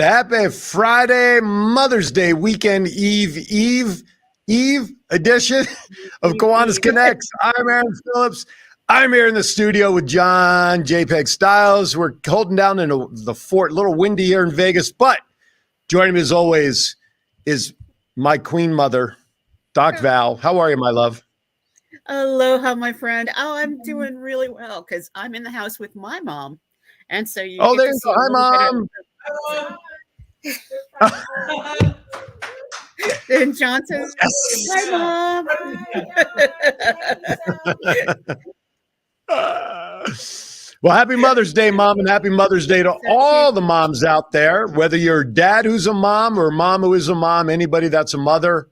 Happy Friday, Mother's Day weekend Eve edition of Kiwanis Connects. I'm Aaron Phillips. I'm here in the studio with John JPEG Styles. We're holding down in the fort, a little windy here in Vegas, but joining me as always is my queen mother, Doc Val. How are you, my love? Aloha, my friend. Oh, I'm doing really well because I'm in the house with my mom. And so you Oh, get there to you see go. a Hi, little Mom. bit of and John says, Hi, Mom. Well, happy Mother's Day, Mom, and happy Mother's Day to all the moms out there, whether you're a dad who's a mom or a mom who is a mom, anybody that's a mother.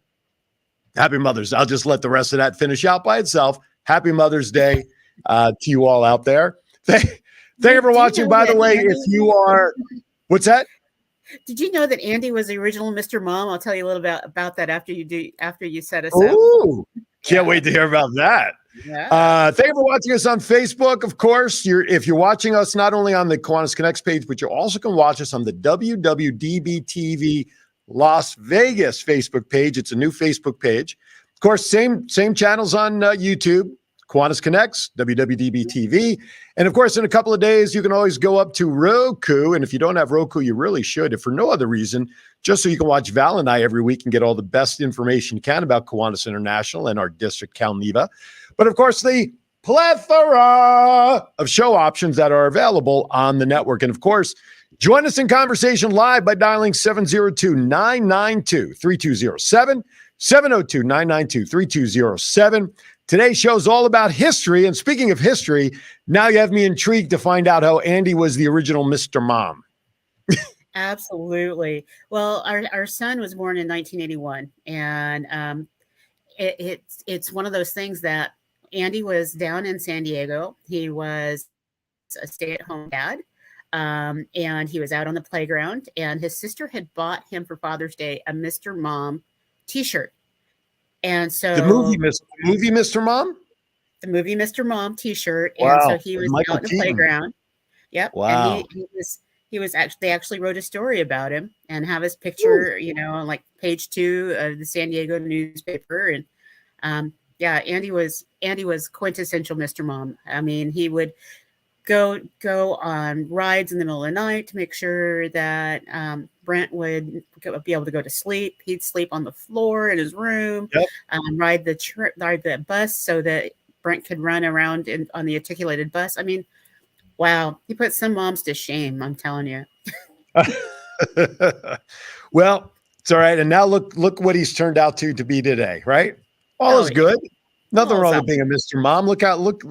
Happy Mother's Day. I'll just let the rest of that finish out by itself. Happy Mother's Day to you all out there. Thank you for watching. By the way, if you are, what's that? Did you know that Andy was the original Mr. Mom? I'll tell you a little bit about that after you set us up. Ooh, can't wait to hear about that. Yeah. Thank you for watching us on Facebook. Of course, if you're watching us not only on the Kiwanis Connects page, but you also can watch us on the WWDB TV Las Vegas Facebook page. It's a new Facebook page. Of course, same channels on YouTube, Kiwanis Connects, WWDB TV. And of course, in a couple of days, you can always go up to Roku. And if you don't have Roku, you really should, if for no other reason, just so you can watch Val and I every week and get all the best information you can about Kiwanis International and our district, Calneva. But of course, the plethora of show options that are available on the network. And of course, join us in conversation live by dialing 702-992-3207, 702-992-3207. Today's show is all about history. And speaking of history, now you have me intrigued to find out how Andy was the original Mr. Mom. Absolutely. Well, our son was born in 1981, and it's one of those things that Andy was down in San Diego. He was a stay-at-home dad, and he was out on the playground, and his sister had bought him for Father's Day a Mr. Mom T-shirt. And so the movie Mr. Mom? The movie Mr. Mom T-shirt. Wow. And so he was Michael out in the playground. Yep. Wow. And he was actually, they actually wrote a story about him and have his picture, on like page 2 of the San Diego newspaper. And yeah, Andy was quintessential Mr. Mom. I mean, he would go on rides in the middle of the night to make sure that Brent would be able to go to sleep. He'd sleep on the floor in his room. Yep. Ride the bus so that Brent could run around on the articulated bus. I mean, wow, he put some moms to shame, I'm telling you. Well, it's all right. And now look what he's turned out to be today, right? All is good. Nothing wrong with being a Mr. Mom. Look,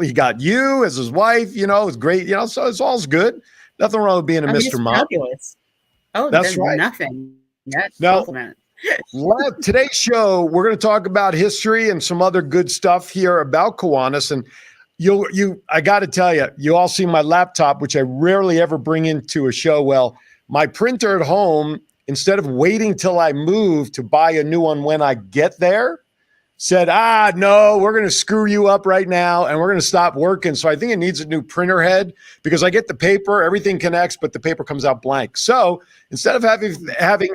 he got you as his wife, it's great, so it's all's good. Nothing wrong with being a Mr. Mom. Fabulous. Oh, that's right. Nothing. That's compliment. Well, today's show, we're going to talk about history and some other good stuff here about Kiwanis. And I got to tell you, you all see my laptop, which I rarely ever bring into a show. Well, my printer at home, instead of waiting till I move to buy a new one when I get there, said, no, we're going to screw you up right now and we're going to stop working. So I think it needs a new printer head because I get the paper, everything connects, but the paper comes out blank. So instead of having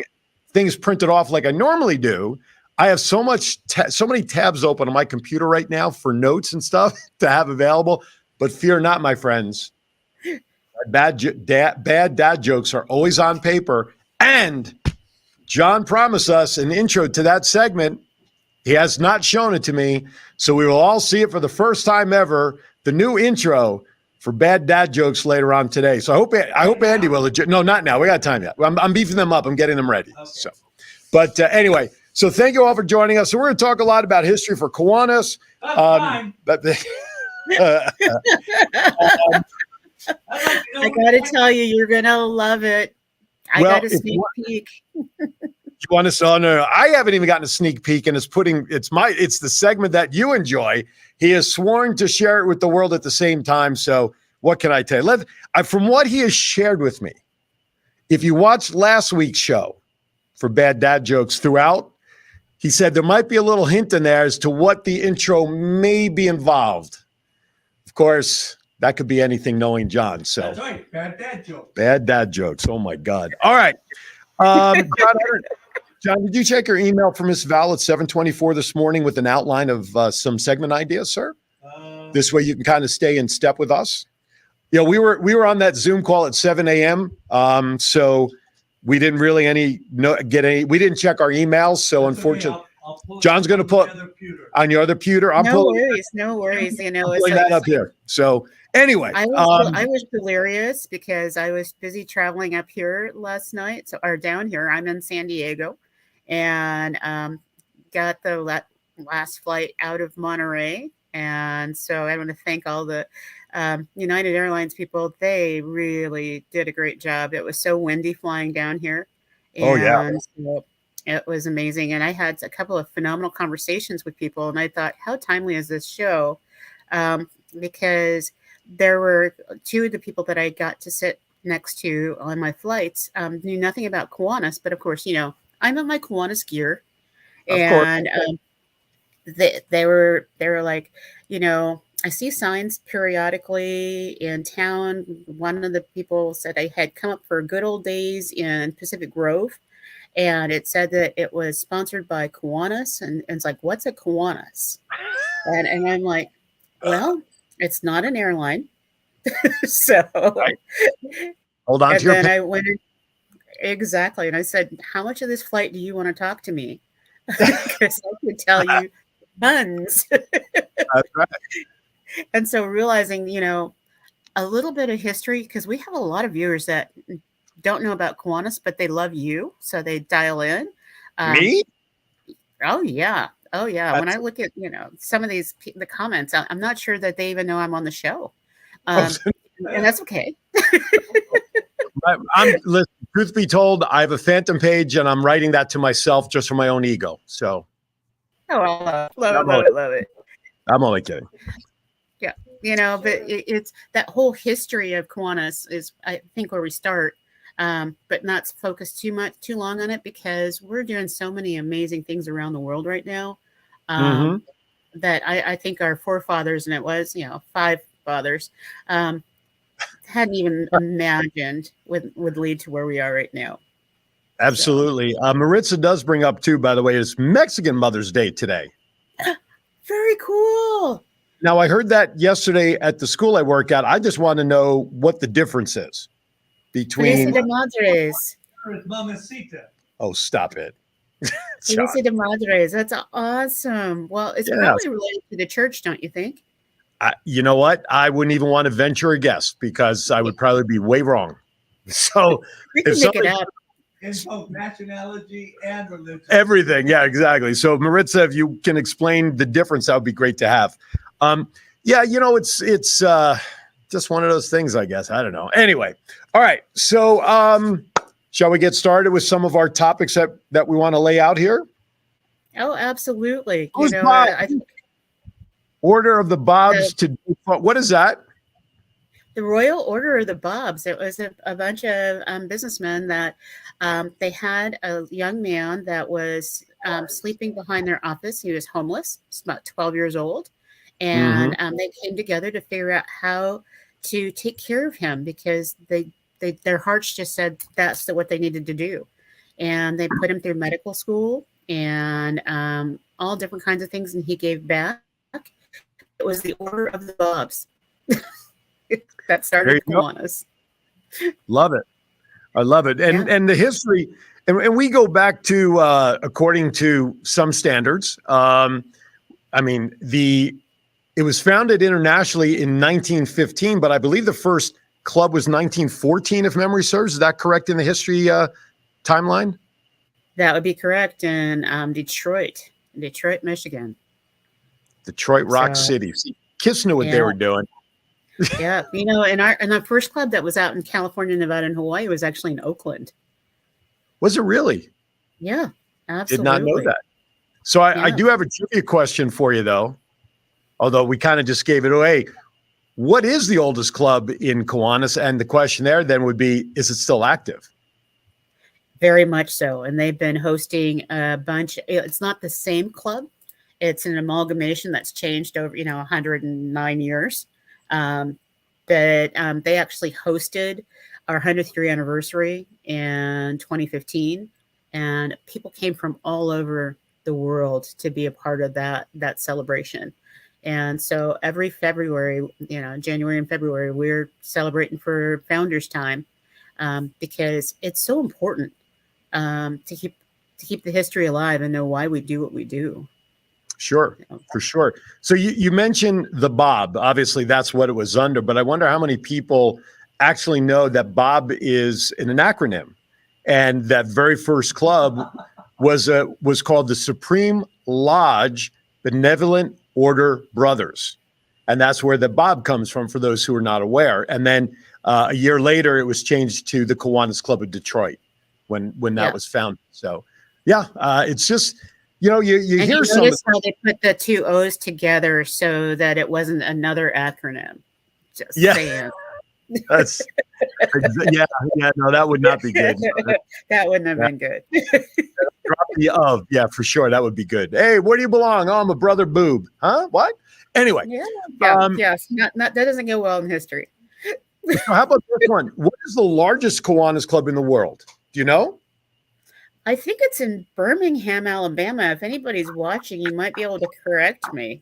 things printed off like I normally do, I have so many tabs open on my computer right now for notes and stuff to have available. But fear not, my friends. Bad dad jokes are always on paper. And John promised us an intro to that segment. He has not shown it to me, so we will all see it for the first time ever, the new intro for bad dad jokes later on today. So I hope Andy will. No, not now. We got time yet. I'm beefing them up. I'm getting them ready. Okay. So, but anyway, so thank you all for joining us. So we're going to talk a lot about history for Kiwanis. I got to tell you, you're going to love it. I got a sneak peek. You want to say, no, I haven't even gotten a sneak peek, and it's the segment that you enjoy. He has sworn to share it with the world at the same time. So what can I tell you? From what he has shared with me, if you watched last week's show for bad dad jokes throughout, he said there might be a little hint in there as to what the intro may be involved. Of course, that could be anything knowing John. So that's right. Bad dad jokes. Bad dad jokes. Oh my God. All right. John, did you check your email from Miss Val at 7:24 this morning with an outline of some segment ideas, sir? This way you can kind of stay in step with us. Yeah, we were on that Zoom call at 7 a.m. So we didn't really we didn't check our emails. So that's unfortunately, okay. I'll John's going to put on your other pewter. No worries. You know, I'm pulling that up here. So anyway, I was delirious because I was busy traveling up here last night, or down here. I'm in San Diego, and got the last flight out of Monterey. And so I want to thank all the United Airlines people. They really did a great job. It was so windy flying down here. And so it was amazing. And I had a couple of phenomenal conversations with people. And I thought, how timely is this show? Because there were two of the people that I got to sit next to on my flights knew nothing about Kiwanis. But of course, I'm in my Kiwanis gear. And they were like, I see signs periodically in town. One of the people said I had come up for good old days in Pacific Grove, and it said that it was sponsored by Kiwanis, and it's like, what's a Kiwanis? And I'm like, well, it's not an airline. So hold on and to your then I went exactly, and I said, how much of this flight do you want to talk to me? Because I could tell you tons. That's right. And so realizing, a little bit of history, because we have a lot of viewers that don't know about Kiwanis, but they love you, so they dial in. Me? Oh yeah. When I look at some of the comments, I'm not sure that they even know I'm on the show, and that's okay. Listen, truth be told, I have a phantom page, and I'm writing that to myself just for my own ego. So, love it. I'm only kidding. Yeah, but it's that whole history of Kiwanis is, I think, where we start, but not focus too long on it, because we're doing so many amazing things around the world right now that I think our forefathers, and it was, 5 fathers, hadn't even imagined would lead to where we are right now. Absolutely. So. Maritza does bring up too, by the way, it's Mexican Mother's Day today. Very cool. Now, I heard that yesterday at the school I work at. I just want to know what the difference is between. Feliz de Madres. Mamacita. Oh, stop it. Feliz de Madres. That's awesome. Well, it's probably related to the church, don't you think? You know what? I wouldn't even want to venture a guess, because I would probably be way wrong. So we can make it up. In both nationality and religion. Everything. Yeah, exactly. So Maritza, if you can explain the difference, that would be great to have. It's just one of those things, I guess. I don't know. Anyway. All right. So shall we get started with some of our topics that we want to lay out here? Oh, absolutely. I think Order of the Bobs what is that? The Royal Order of the Bobs. It was a bunch of businessmen that they had a young man that was sleeping behind their office. He was homeless. He's about 12 years old. And they came together to figure out how to take care of him, because their hearts just said that's what they needed to do. And they put him through medical school and all different kinds of things. And he gave back. It was the Order of the Bobs. That started Kiwanis. Love it. I love it. And the history, and we go back to, according to some standards, it was founded internationally in 1915, but I believe the first club was 1914, if memory serves. Is that correct in the history timeline? That would be correct in Detroit, Michigan. Detroit Rock City. See, Kiss knew what they were doing. Yeah, and our first club that was out in California, Nevada, and Hawaii was actually in Oakland. Was it really? Yeah, absolutely. Did not know that. So I do have a trivia question for you, though. Although we kind of just gave it away. What is the oldest club in Kiwanis? And the question there then would be, is it still active? Very much so. And they've been hosting a bunch. It's not the same club. It's an amalgamation that's changed over, 109 years. But they actually hosted our 100th year anniversary in 2015, and people came from all over the world to be a part of that celebration. And so every February, January and February, we're celebrating for Founders Time, because it's so important, to keep the history alive and know why we do what we do. Sure, for sure. So you mentioned the Bob. Obviously, that's what it was under. But I wonder how many people actually know that Bob is an acronym, and that very first club was called the Supreme Lodge Benevolent Order Brothers, and that's where the Bob comes from. For those who are not aware, and then a year later, it was changed to the Kiwanis Club of Detroit when that was founded. So, yeah, it's just. You hear some. Notice how they put the two O's together so that it wasn't another acronym. Just saying. That's no, that would not be good. That wouldn't have been good. Drop the of, yeah, for sure. That would be good. Hey, where do you belong? Oh, I'm a brother boob. Huh? What? Anyway. Yes. Not that doesn't go well in history. So how about this one? What is the largest Kiwanis club in the world? Do you know? I think it's in Birmingham, Alabama. If anybody's watching, you might be able to correct me.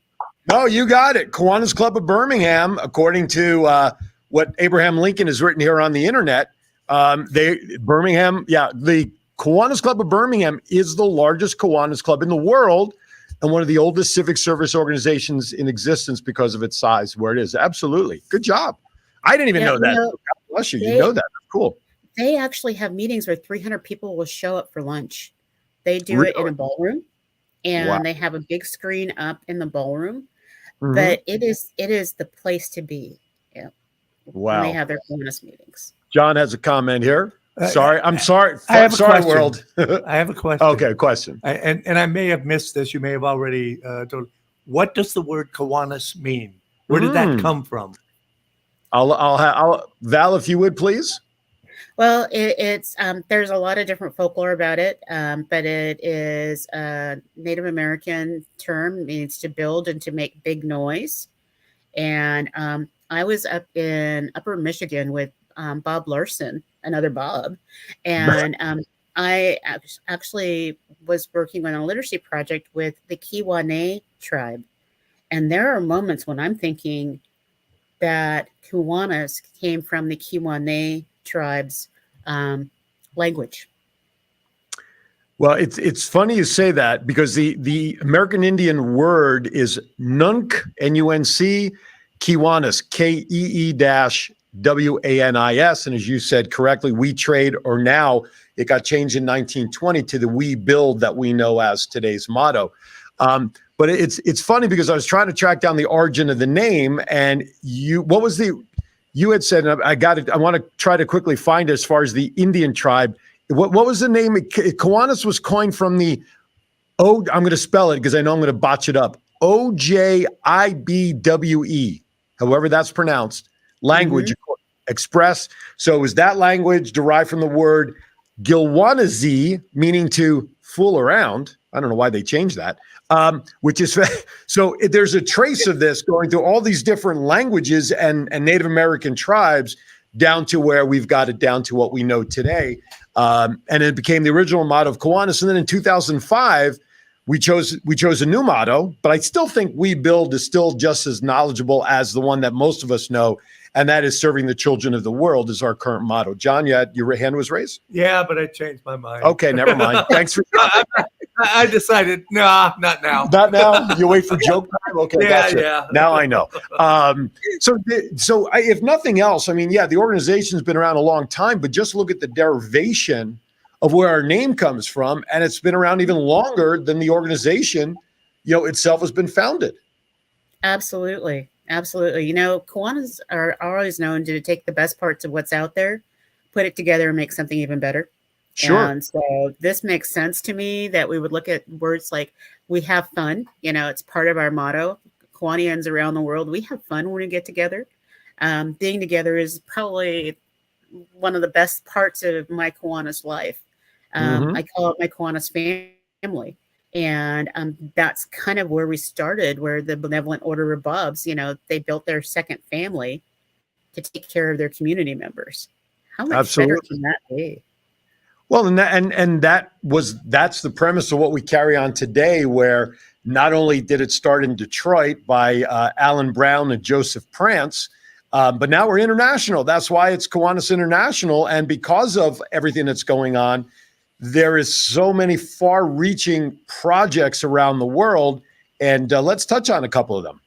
No, you got it. Kiwanis Club of Birmingham, according to what Abraham Lincoln has written here on the internet. The Kiwanis Club of Birmingham is the largest Kiwanis club in the world and one of the oldest civic service organizations in existence because of its size, where it is. Absolutely. Good job. I didn't even know that. God bless you. You know that. Cool. They actually have meetings where 300 people will show up for lunch. They do it in a ballroom, and they have a big screen up in the ballroom. Mm-hmm. But it is the place to be. Yeah. Wow. When they have their Kiwanis meetings. John has a comment here. Sorry. I'm sorry. I have a question. World. I have a question. Okay, question. And I may have missed this. You may have already told. What does the word Kiwanis mean? Where did that come from? I'll Val, if you would, please. Well, it's there's a lot of different folklore about it, but it is a Native American term, means to build and to make big noise. And I was up in Upper Michigan with Bob Larson, another Bob, and I actually was working on a literacy project with the Kiwanis tribe. And there are moments when I'm thinking that Kiwanis came from the Kiwanis tribe's language. Well, it's funny you say that, because the American Indian word is nunk, N-U-N-C, Kiwanis, K-E-E-W-A-N-I-S. And as you said correctly, we trade, or now it got changed in 1920 to the we build that we know as today's motto. But it's funny because I was trying to track down the origin of the name, and you had said, and I want to try to quickly find it as far as the Indian tribe. What was the name? Kiwanis was coined from the I'm going to spell it because I know I'm going to botch it up. O-J-I-B-W-E, however that's pronounced, language express. So it was that language derived from the word Gilwanazi, meaning to fool around. I don't know why they changed that. Which is so there's a trace of this going through all these different languages and Native American tribes down to where we've got it down to what we know today. And it became the original motto of Kiwanis. And then in 2005, we chose a new motto, but I still think we build is still just as knowledgeable as the one that most of us know. And that is serving the children of the world is our current motto. John, your hand was raised? Yeah, but I changed my mind. Okay, never mind. Thanks for I decided, not now. Not now? You wait for joke time? Okay, gotcha. Yeah. Now I know. So if nothing else, I mean, the organization's been around a long time, but just look at the derivation of where our name comes from, and it's been around even longer than the organization, itself has been founded. Absolutely. Absolutely. Kiwanis are always known to take the best parts of what's out there, put it together, and make something even better. Sure. And so this makes sense to me that we would look at words like we have fun. It's part of our motto. Kiwanians around the world, we have fun when we get together. Being together is probably one of the best parts of my Kiwanis life. I call it my Kiwanis family. And that's kind of where we started, where the Benevolent Order of Bobs, they built their second family to take care of their community members. How much Absolutely. better can that be? Well, and that's the premise of what we carry on today, where not only did it start in Detroit by Alan Brown and Joseph Prance, but now we're international. That's why it's Kiwanis International. And because of everything that's going on, there is so many far-reaching projects around the world. And let's touch on a couple of them.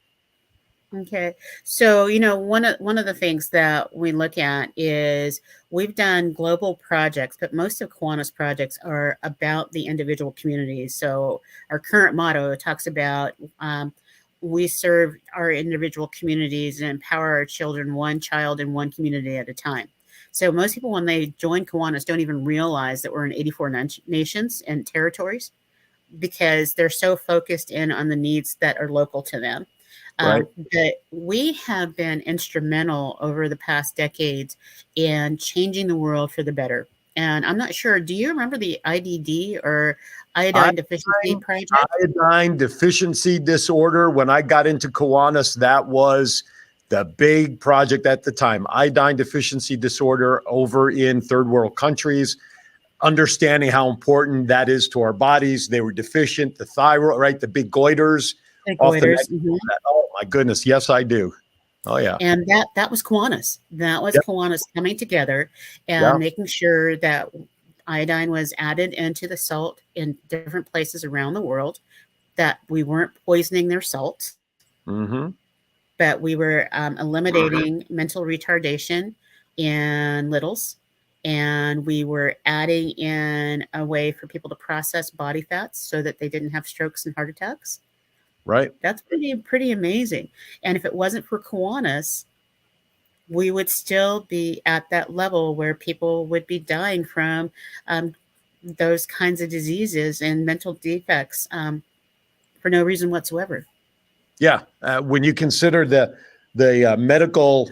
Okay. So, one of the things that we look at is we've done global projects, but most of Kiwanis projects are about the individual communities. So our current motto talks about we serve our individual communities and empower our children, one child and one community at a time. So most people, when they join Kiwanis, don't even realize that we're in 84 nations and territories because they're so focused in on the needs that are local to them. Right. But we have been instrumental over the past decades in changing the world for the better. And I'm not sure, do you remember the IDD or iodine deficiency project? Iodine deficiency disorder. When I got into Kiwanis, that was the big project at the time. Iodine deficiency disorder over in third world countries. Understanding how important that is to our bodies. They were deficient, the thyroid, right? The big goiters. Oh my goodness. Yes, I do. Oh yeah. And that was Kiwanis. That was Kiwanis coming together and making sure that iodine was added into the salt in different places around the world, that we weren't poisoning their salt, but we were eliminating mental retardation in littles. And we were adding in a way for people to process body fats so that they didn't have strokes and heart attacks. Right. That's pretty amazing. And if it wasn't for Kiwanis, we would still be at that level where people would be dying from those kinds of diseases and mental defects for no reason whatsoever. Yeah. When you consider the medical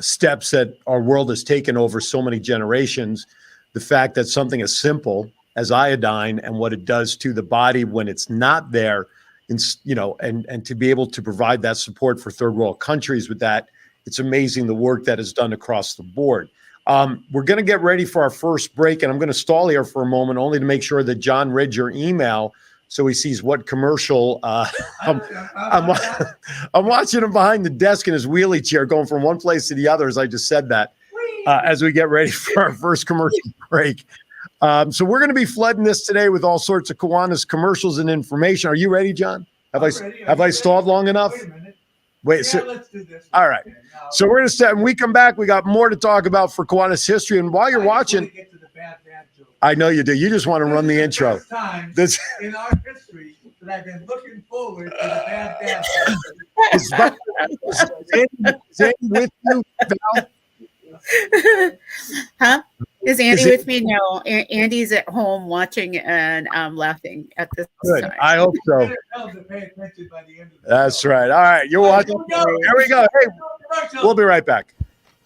steps that our world has taken over so many generations, the fact that something as simple as iodine and what it does to the body when it's not there, and to be able to provide that support for third world countries with that, it's amazing the work that is done across the board. We're going to get ready for our first break, and I'm going to stall here for a moment only to make sure that John read your email so he sees what commercial. I'm watching him behind the desk in his wheelie chair going from one place to the other as I just said that as we get ready for our first commercial break. So we're going to be flooding this today with all sorts of Kiwanis commercials and information. Are you ready, John? Have I stalled long enough? Wait a minute. Wait. Yeah, let's do this. All right. So we're going to set. When we come back, we got more to talk about for Kiwanis history. And while you're watching, Get to the bad joke. I know you do. You just want to run the intro. First time This in our history that I've been looking forward to the bad joke. is Andy with you, Val? Huh? Is Andy Is it- with me? No, Andy's at home watching and laughing at this Good. time. I hope so. Tell them to pay attention by the end of the That's show. right. All right. You're watching. Here we go. Hey, we'll be right back.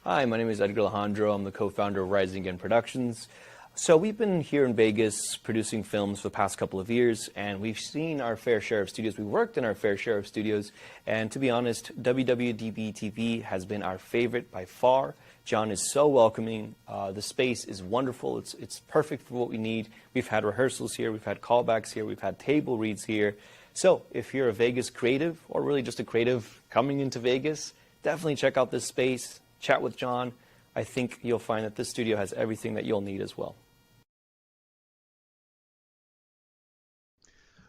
Hi, my name is Edgar Alejandro. I'm the co-founder of Rising Again Productions. So we've been here in Vegas producing films for the past couple of years, and we've seen our fair share of studios. We've worked in our fair share of studios, and to be honest, WWDB TV has been our favorite by far. John is so welcoming. The space is wonderful. It's perfect for what we need. We've had rehearsals here. We've had callbacks here. We've had table reads here. So if you're a Vegas creative or really just a creative coming into Vegas, definitely check out this space. Chat with John. I think you'll find that this studio has everything that you'll need as well.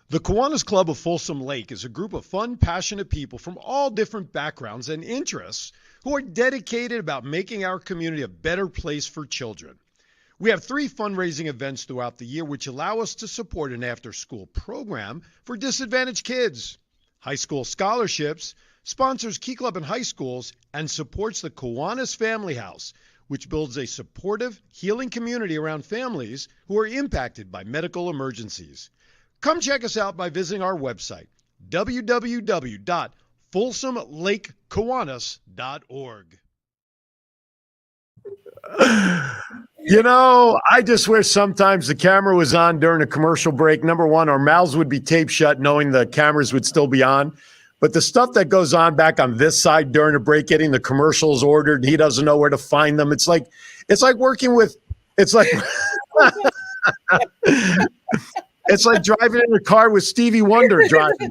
The Kiwanis Club of Folsom Lake is a group of fun, passionate people from all different backgrounds and interests who are dedicated about making our community a better place for children. We have 3 fundraising events throughout the year which allow us to support an after-school program for disadvantaged kids, high school scholarships, sponsors Key Club in high schools, and supports the Kiwanis Family House, which builds a supportive, healing community around families who are impacted by medical emergencies. Come check us out by visiting our website, www.folsomlakekiwanis.org. I just wish sometimes the camera was on during a commercial break. Number one, our mouths would be taped shut knowing the cameras would still be on. But the stuff that goes on back on this side during a break, getting the commercials ordered, he doesn't know where to find them. It's like working with, it's like, it's like driving in a car with Stevie Wonder driving.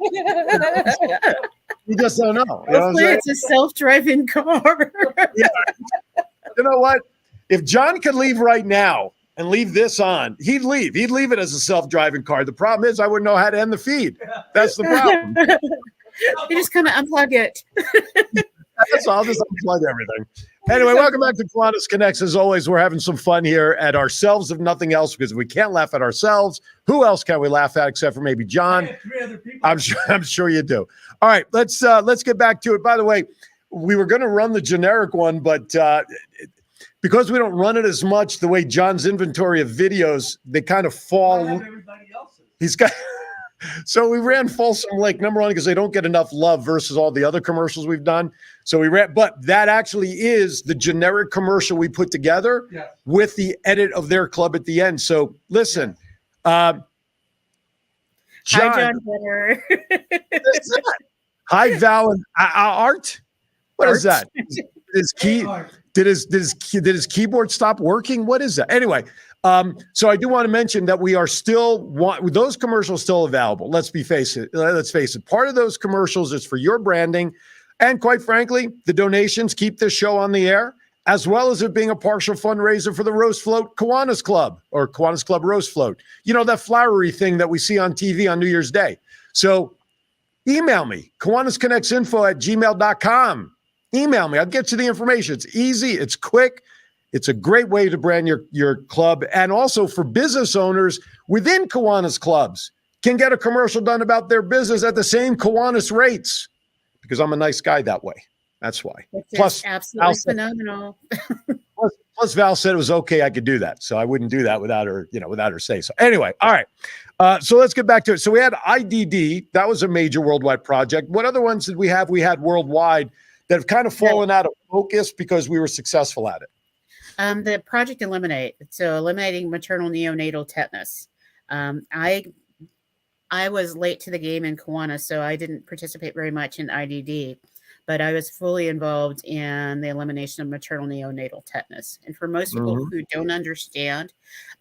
You just don't know. You know what I'm Hopefully saying? it's a self-driving car. Yeah. You know what? If John could leave right now and leave this on, he'd leave. He'd leave it as a self-driving car. The problem is I wouldn't know how to end the feed. That's the problem. You just kind of unplug it. That's all. I'll just unplug everything. Anyway, welcome back to Kiwanis Connects. As always, we're having some fun here at ourselves, if nothing else, because if we can't laugh at ourselves, who else can we laugh at except for maybe John? 3 other people. I'm sure you do. All right, let's get back to it. By the way, we were going to run the generic one, but because we don't run it as much, the way John's inventory of videos, they kind of I fall. have everybody else's. He's got. So we ran Folsom Lake, number one, because they don't get enough love versus all the other commercials we've done. So we ran, but that actually is the generic commercial we put together Yeah. with the edit of their club at the end. So listen, John, Hi, John Benner. what's that? Hi, Val and Art. What is Art. that? His key. Art. Did his keyboard stop working? What is that? Anyway, so I do want to mention that we are still those commercials still available. Let's face it. Part of those commercials is for your branding, and quite frankly, the donations keep this show on the air, as well as it being a partial fundraiser for the Roast Float Kiwanis Club or Kiwanis Club Roast Float. You know, that flowery thing that we see on TV on New Year's Day. So email me, kiwanisconnectsinfo@gmail.com. Email me. I'll get you the information. It's easy. It's quick. It's a great way to brand your club. And also for business owners within Kiwanis clubs can get a commercial done about their business at the same Kiwanis rates, because I'm a nice guy that way. That's why. Plus, absolutely phenomenal. Plus Val said it was okay. I could do that. So I wouldn't do that without her, without her say so. Anyway. All right. So let's get back to it. So we had IDD. That was a major worldwide project. What other ones did we have? We had worldwide that have kind of fallen out of focus because we were successful at it. The Project Eliminate, so eliminating maternal neonatal tetanus. I was late to the game in Kiwanis, so I didn't participate very much in IDD, but I was fully involved in the elimination of maternal neonatal tetanus. And for most people who don't understand,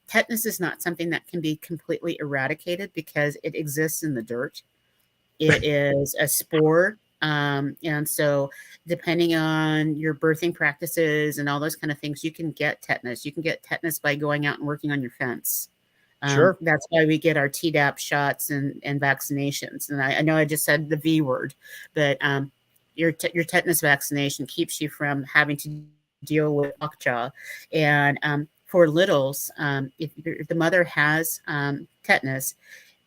tetanus is not something that can be completely eradicated because it exists in the dirt. It is a spore. And so depending on your birthing practices and all those kind of things, you can get tetanus. You can get tetanus by going out and working on your fence. Sure. That's why we get our Tdap shots and vaccinations. And I know I just said the V word, but your tetanus vaccination keeps you from having to deal with lockjaw. And for littles, if the mother has tetanus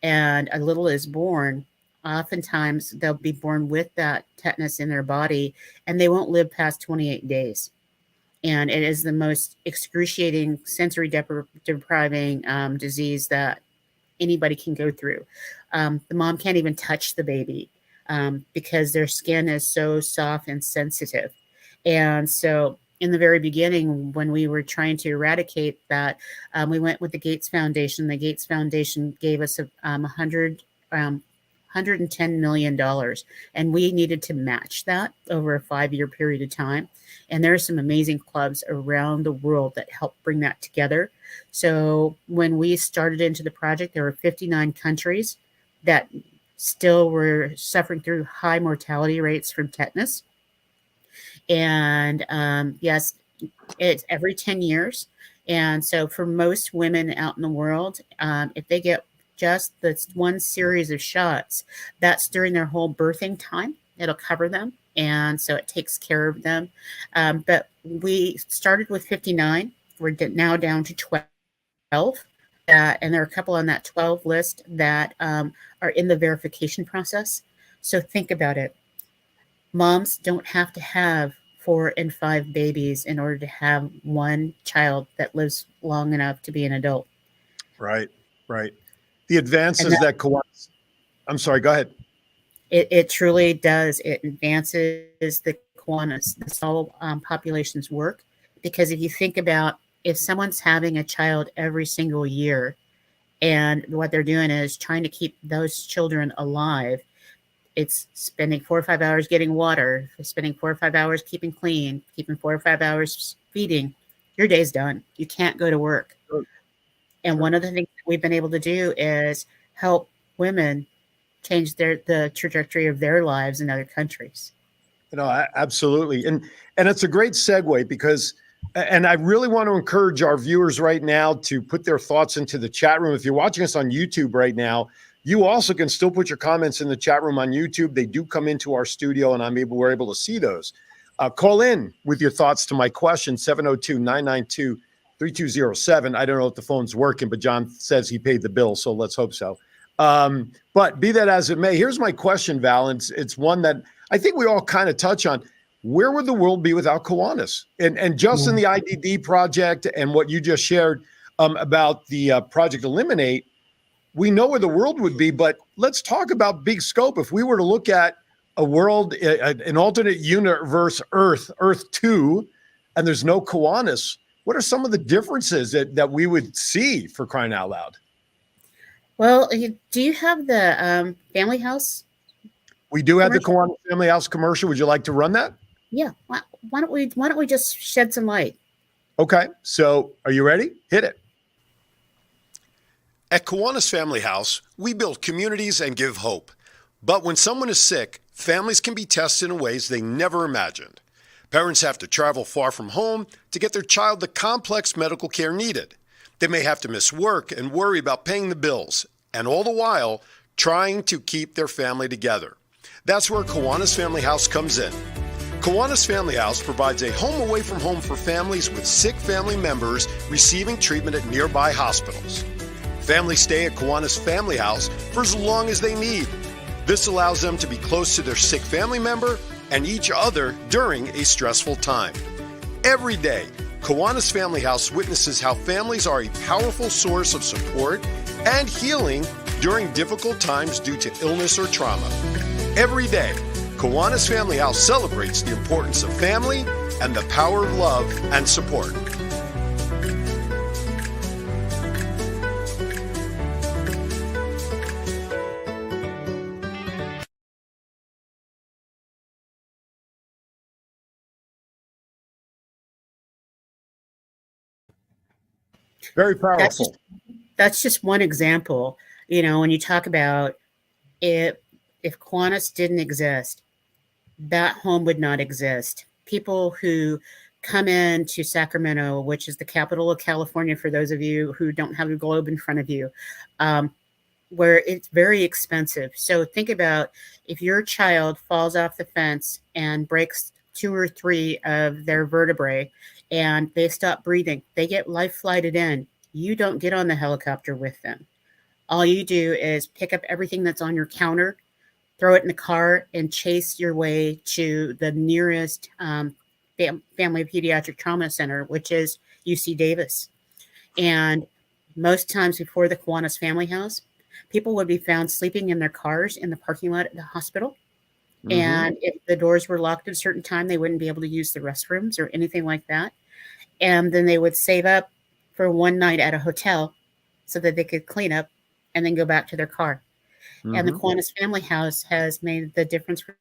and a little is born, oftentimes they'll be born with that tetanus in their body and they won't live past 28 days. And it is the most excruciating sensory depriving disease that anybody can go through. The mom can't even touch the baby because their skin is so soft and sensitive. And so in the very beginning, when we were trying to eradicate that, we went with the Gates Foundation. The Gates Foundation gave us $110 million, and we needed to match that over a 5-year period of time. And there are some amazing clubs around the world that help bring that together. So when we started into the project, there were 59 countries that still were suffering through high mortality rates from tetanus. And yes, it's every 10 years. And so for most women out in the world, if they get just this one series of shots, that's during their whole birthing time. It'll cover them. And so it takes care of them. But we started with 59. We're now down to 12. And there are a couple on that 12 list that are in the verification process. So think about it. Moms don't have to have 4 and 5 babies in order to have one child that lives long enough to be an adult. Right. The advances that Kiwanis. I'm sorry, go ahead. It truly does. It advances the Kiwanis, the small population's work. Because if you think about if someone's having a child every single year and what they're doing is trying to keep those children alive, It's spending 4 or 5 hours getting water, spending 4 or 5 hours keeping clean, keeping 4 or 5 hours feeding. Your day's done. You can't go to work. Sure. And Sure. one of the things that we've been able to do is help women change the trajectory of their lives in other countries. Absolutely. And it's a great segue because, and I really want to encourage our viewers right now to put their thoughts into the chat room. If you're watching us on YouTube right now, you also can still put your comments in the chat room on YouTube. They do come into our studio and we're able to see those. Call in with your thoughts to my question, 702-992-3207. I don't know if the phone's working, but John says he paid the bill, so let's hope so. But be that as it may, here's my question, Val. It's one that I think we all kind of touch on. Where would the world be without Kiwanis? And just in the IDD project and what you just shared about the Project Eliminate, we know where the world would be, but let's talk about big scope. If we were to look at a world, an alternate universe, Earth 2, and there's no Kiwanis, what are some of the differences that we would see, for crying out loud? Well, do you have the Family House? We do have the Commercial? Kiwanis Family House commercial. Would you like to run that? Yeah. Why don't we just shed some light? Okay. So are you ready? Hit it. At Kiwanis Family House, we build communities and give hope. But when someone is sick, families can be tested in ways they never imagined. Parents have to travel far from home to get their child the complex medical care needed. They may have to miss work and worry about paying the bills, and all the while, trying to keep their family together. That's where Kiwanis Family House comes in. Kiwanis Family House provides a home away from home for families with sick family members receiving treatment at nearby hospitals. Families stay at Kiwanis Family House for as long as they need. This allows them to be close to their sick family member and each other during a stressful time. Every day, Kiwanis Family House witnesses how families are a powerful source of support and healing during difficult times due to illness or trauma. Every day, Kiwanis Family House celebrates the importance of family and the power of love and support. Very powerful. That's just one example. You know, when you talk about if Kiwanis didn't exist, that home would not exist. People who come in to Sacramento, which is the capital of California, for those of you who don't have a globe in front of you, where it's very expensive. So think about if your child falls off the fence and breaks 2 or 3 of their vertebrae and they stop breathing, they get life flighted in. You don't get on the helicopter with them. All you do is pick up everything that's on your counter, throw it in the car, and chase your way to the nearest family pediatric trauma center, which is UC Davis. And most times before the Kiwanis Family House, people would be found sleeping in their cars in the parking lot at the hospital. Mm-hmm. And if the doors were locked at a certain time, they wouldn't be able to use the restrooms or anything like that. And then they would save up for one night at a hotel so that they could clean up and then go back to their car. Mm-hmm. And the Kiwanis Family House has made the difference for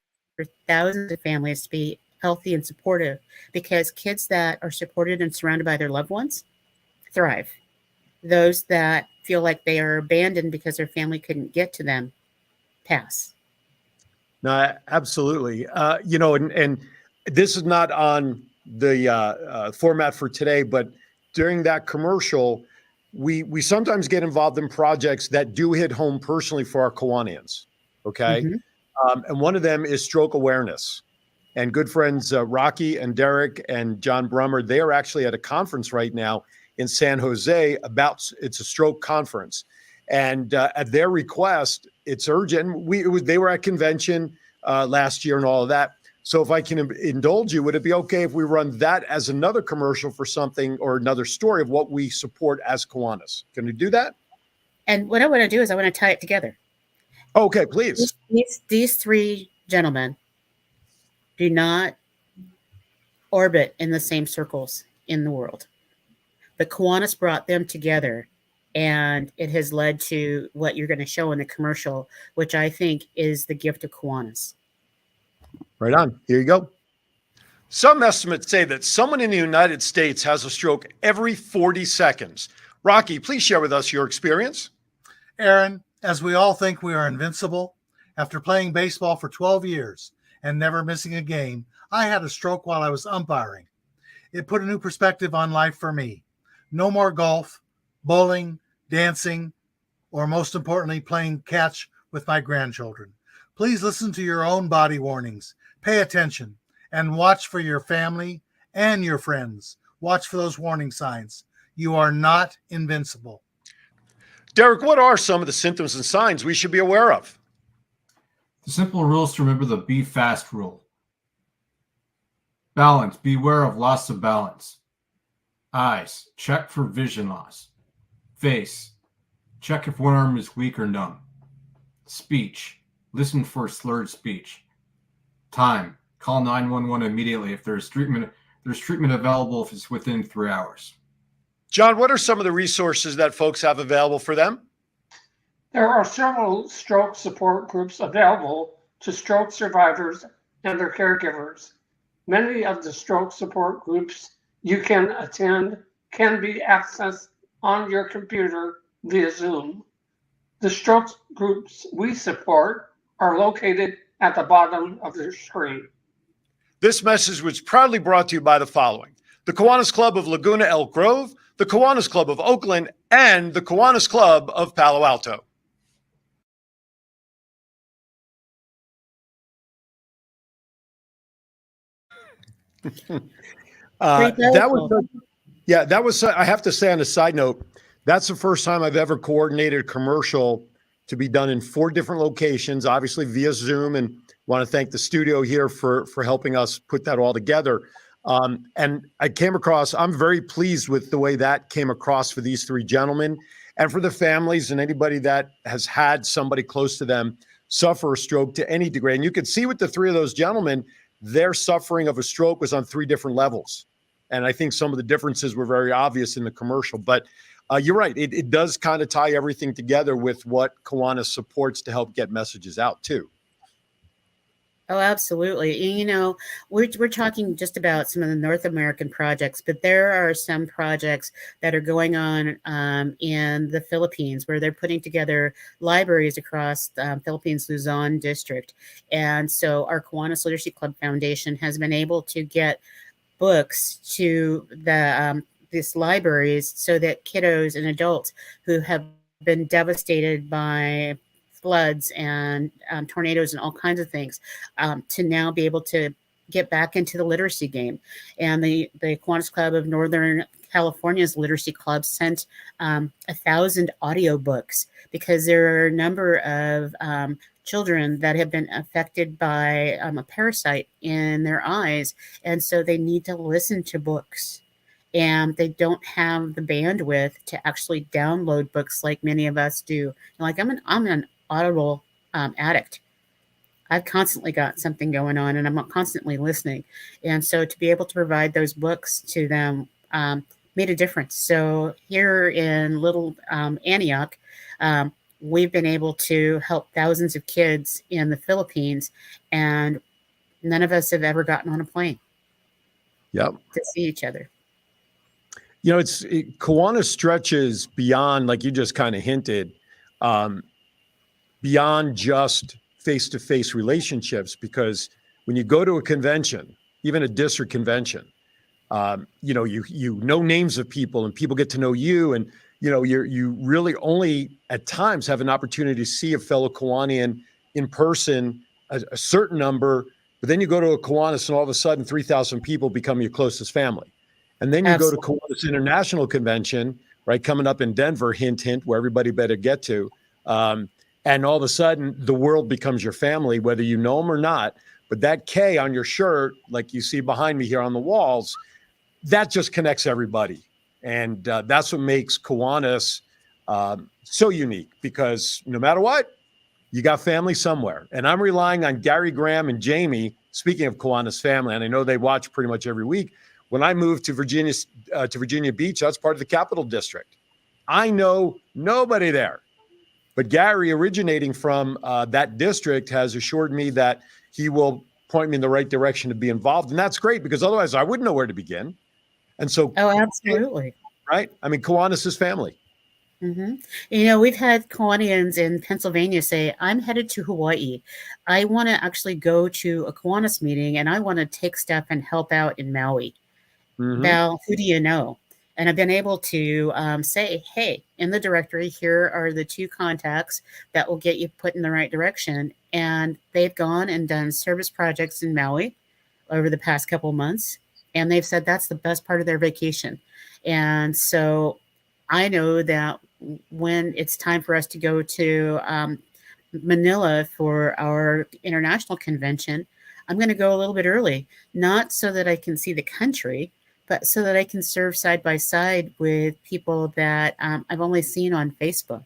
thousands of families to be healthy and supportive, because kids that are supported and surrounded by their loved ones thrive. Those that feel like they are abandoned because their family couldn't get to them pass. No, absolutely. You know, and this is not on the format for today, but during that commercial, we sometimes get involved in projects that do hit home personally for our Kiwanians. Okay. Mm-hmm. And one of them is stroke awareness. And good friends Rocky and Derek and John Brummer, they are actually at a conference right now in San Jose it's a stroke conference. And at their request, it's urgent. They were at convention last year and all of that. So if I can indulge you, would it be okay if we run that as another commercial for something or another story of what we support as Kiwanis? Can we do that? And what I want to do is I want to tie it together. Okay, please. These 3 gentlemen do not orbit in the same circles in the world. The Kiwanis brought them together And it has led to what you're going to show in the commercial, which I think is the gift of Kiwanis. Right on. Here you go. Some estimates say that someone in the United States has a stroke every 40 seconds. Rocky, please share with us your experience. Aaron, as we all think we are invincible, after playing baseball for 12 years and never missing a game, I had a stroke while I was umpiring. It put a new perspective on life for me. No more golf, bowling, dancing, or most importantly, playing catch with my grandchildren. Please listen to your own body warnings. Pay attention and watch for your family and your friends. Watch for those warning signs. You are not invincible. Derek, what are some of the symptoms and signs we should be aware of? The simple rules to remember: the be fast rule. Balance. Beware of loss of balance. Eyes. Check for vision loss. Face. Check if one arm is weak or numb. Speech. Listen for slurred speech. Time. Call 911 immediately if there's treatment. There's treatment available if it's within 3 hours. John, what are some of the resources that folks have available for them? There are several stroke support groups available to stroke survivors and their caregivers. Many of the stroke support groups you can attend can be accessed on your computer via Zoom. The stroke groups we support are located at the bottom of the screen. This message was proudly brought to you by the following: the Kiwanis Club of Laguna Elk Grove, the Kiwanis Club of Oakland, and the Kiwanis Club of Palo Alto. That was, I have to say on a side note, that's the first time I've ever coordinated a commercial to be done in 4 different locations, obviously via Zoom, and want to thank the studio here for helping us put that all together. And I came across, I'm very pleased with the way that came across for these 3 gentlemen and for the families and anybody that has had somebody close to them suffer a stroke to any degree. And you could see with the 3 of those gentlemen, their suffering of a stroke was on 3 different levels. And I think some of the differences were very obvious in the commercial. But you're right. It does kind of tie everything together with what Kiwanis supports to help get messages out too. Oh, absolutely. You know, we're talking just about some of the North American projects, but there are some projects that are going on in the Philippines where they're putting together libraries across the Philippines Luzon district. And so our Kiwanis Literacy Club Foundation has been able to get books to the these libraries so that kiddos and adults who have been devastated by floods and tornadoes and all kinds of things to now be able to get back into the literacy game. And the Kiwanis Club of Northern California's Literacy Club sent 1,000 audiobooks because there are a number of children that have been affected by a parasite in their eyes. And so they need to listen to books. And they don't have the bandwidth to actually download books like many of us do. Like I'm an Audible addict. I've constantly got something going on and I'm constantly listening. And so to be able to provide those books to them made a difference. So here in Little Antioch, we've been able to help thousands of kids in the Philippines, and none of us have ever gotten on a plane to see each other. You know, Kiwanis stretches beyond, like you just kind of hinted, beyond just face-to-face relationships, because when you go to a convention, even a district convention, you know names of people and people get to know you, and you really only at times have an opportunity to see a fellow Kiwanian in person, a certain number, but then you go to a Kiwanis and all of a sudden 3,000 people become your closest family. And then you go to Kiwanis International Convention, right, coming up in Denver, hint, hint, where everybody better get to. And all of a sudden, the world becomes your family, whether you know them or not. But that K on your shirt, like you see behind me here on the walls, that just connects everybody. And that's what makes Kiwanis so unique, because no matter what, you got family somewhere. And I'm relying on Gary Graham and Jamie, speaking of Kiwanis family, and I know they watch pretty much every week. When I moved to Virginia Beach, that's part of the Capital District. I know nobody there. But Gary, originating from that district, has assured me that he will point me in the right direction to be involved. And that's great, because otherwise I wouldn't know where to begin. And so, Oh, absolutely. right? I mean, Kiwanis is family. Mm-hmm. You know, we've had Kiwanians in Pennsylvania say, I'm headed to Hawaii. I want to actually go to a Kiwanis meeting, and I want to take stuff and help out in Maui. Mhm. Val, who do you know? And I've been able to say, hey, in the directory, here are the 2 contacts that will get you put in the right direction. And they've gone and done service projects in Maui over the past couple months. And they've said that's the best part of their vacation. And so I know that when it's time for us to go to Manila for our international convention, I'm going to go a little bit early, not so that I can see the country, but so that I can serve side by side with people that I've only seen on Facebook,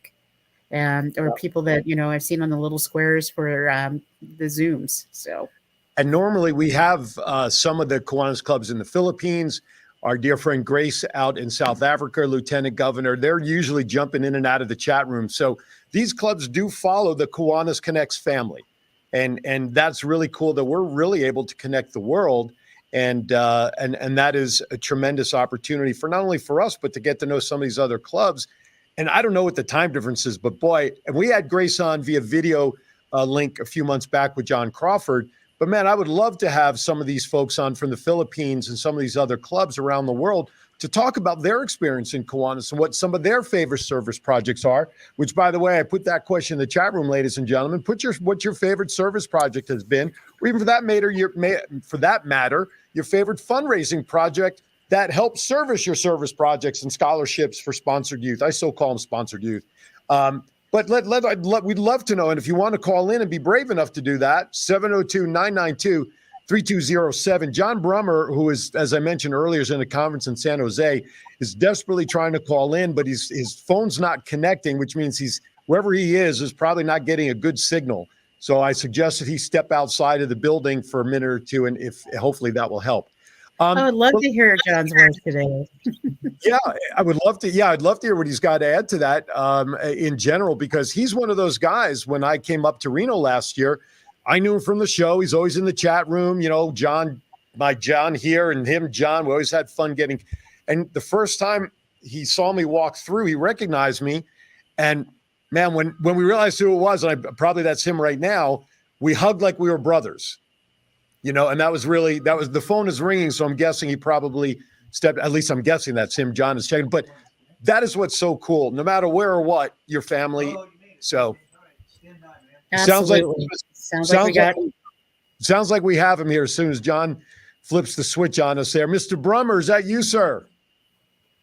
or people that, you know, I've seen on the little squares for the Zooms. So, And normally we have some of the Kiwanis clubs in the Philippines. Our dear friend Grace out in South Africa, Lieutenant Governor, they're usually jumping in and out of the chat room. So these clubs do follow the Kiwanis Connects family. And that's really cool that we're really able to connect the world. And that is a tremendous opportunity for not only for us, but to get to know some of these other clubs. And I don't know what the time difference is, but boy, and we had Grace on via video link a few months back with John Crawford. But man, I would love to have some of these folks on from the Philippines and some of these other clubs around the world to talk about their experience in Kiwanis and what some of their favorite service projects are, which, by the way, I put that question in the chat room, ladies and gentlemen. Put what your favorite service project has been, or even for that matter, your favorite fundraising project that helps service your service projects and scholarships for sponsored youth. I still call them sponsored youth. But we'd love to know. And if you want to call in and be brave enough to do that, 702-992-3207. John Brummer, who is, as I mentioned earlier, is in a conference in San Jose, is desperately trying to call in, but his phone's not connecting, which means wherever he is probably not getting a good signal. So I suggested he step outside of the building for a minute or two, and hopefully that will help. I would love to hear John's voice today. Yeah, I would love to. Yeah, I'd love to hear what he's got to add to that in general, because he's one of those guys. When I came up to Reno last year, I knew him from the show. He's always in the chat room. You know, John here, and him, John, we always had fun getting. And the first time he saw me walk through, he recognized me. And man, when we realized who it was, and probably that's him right now, we hugged like we were brothers. You know, and that was the phone is ringing. So I'm guessing he probably stepped, at least I'm guessing that's him. John is checking, but that is what's so cool. No matter where or what, your family. So Absolutely. sounds like we have him here as soon as John flips the switch on us there. Mr. Brummer, is that you, sir?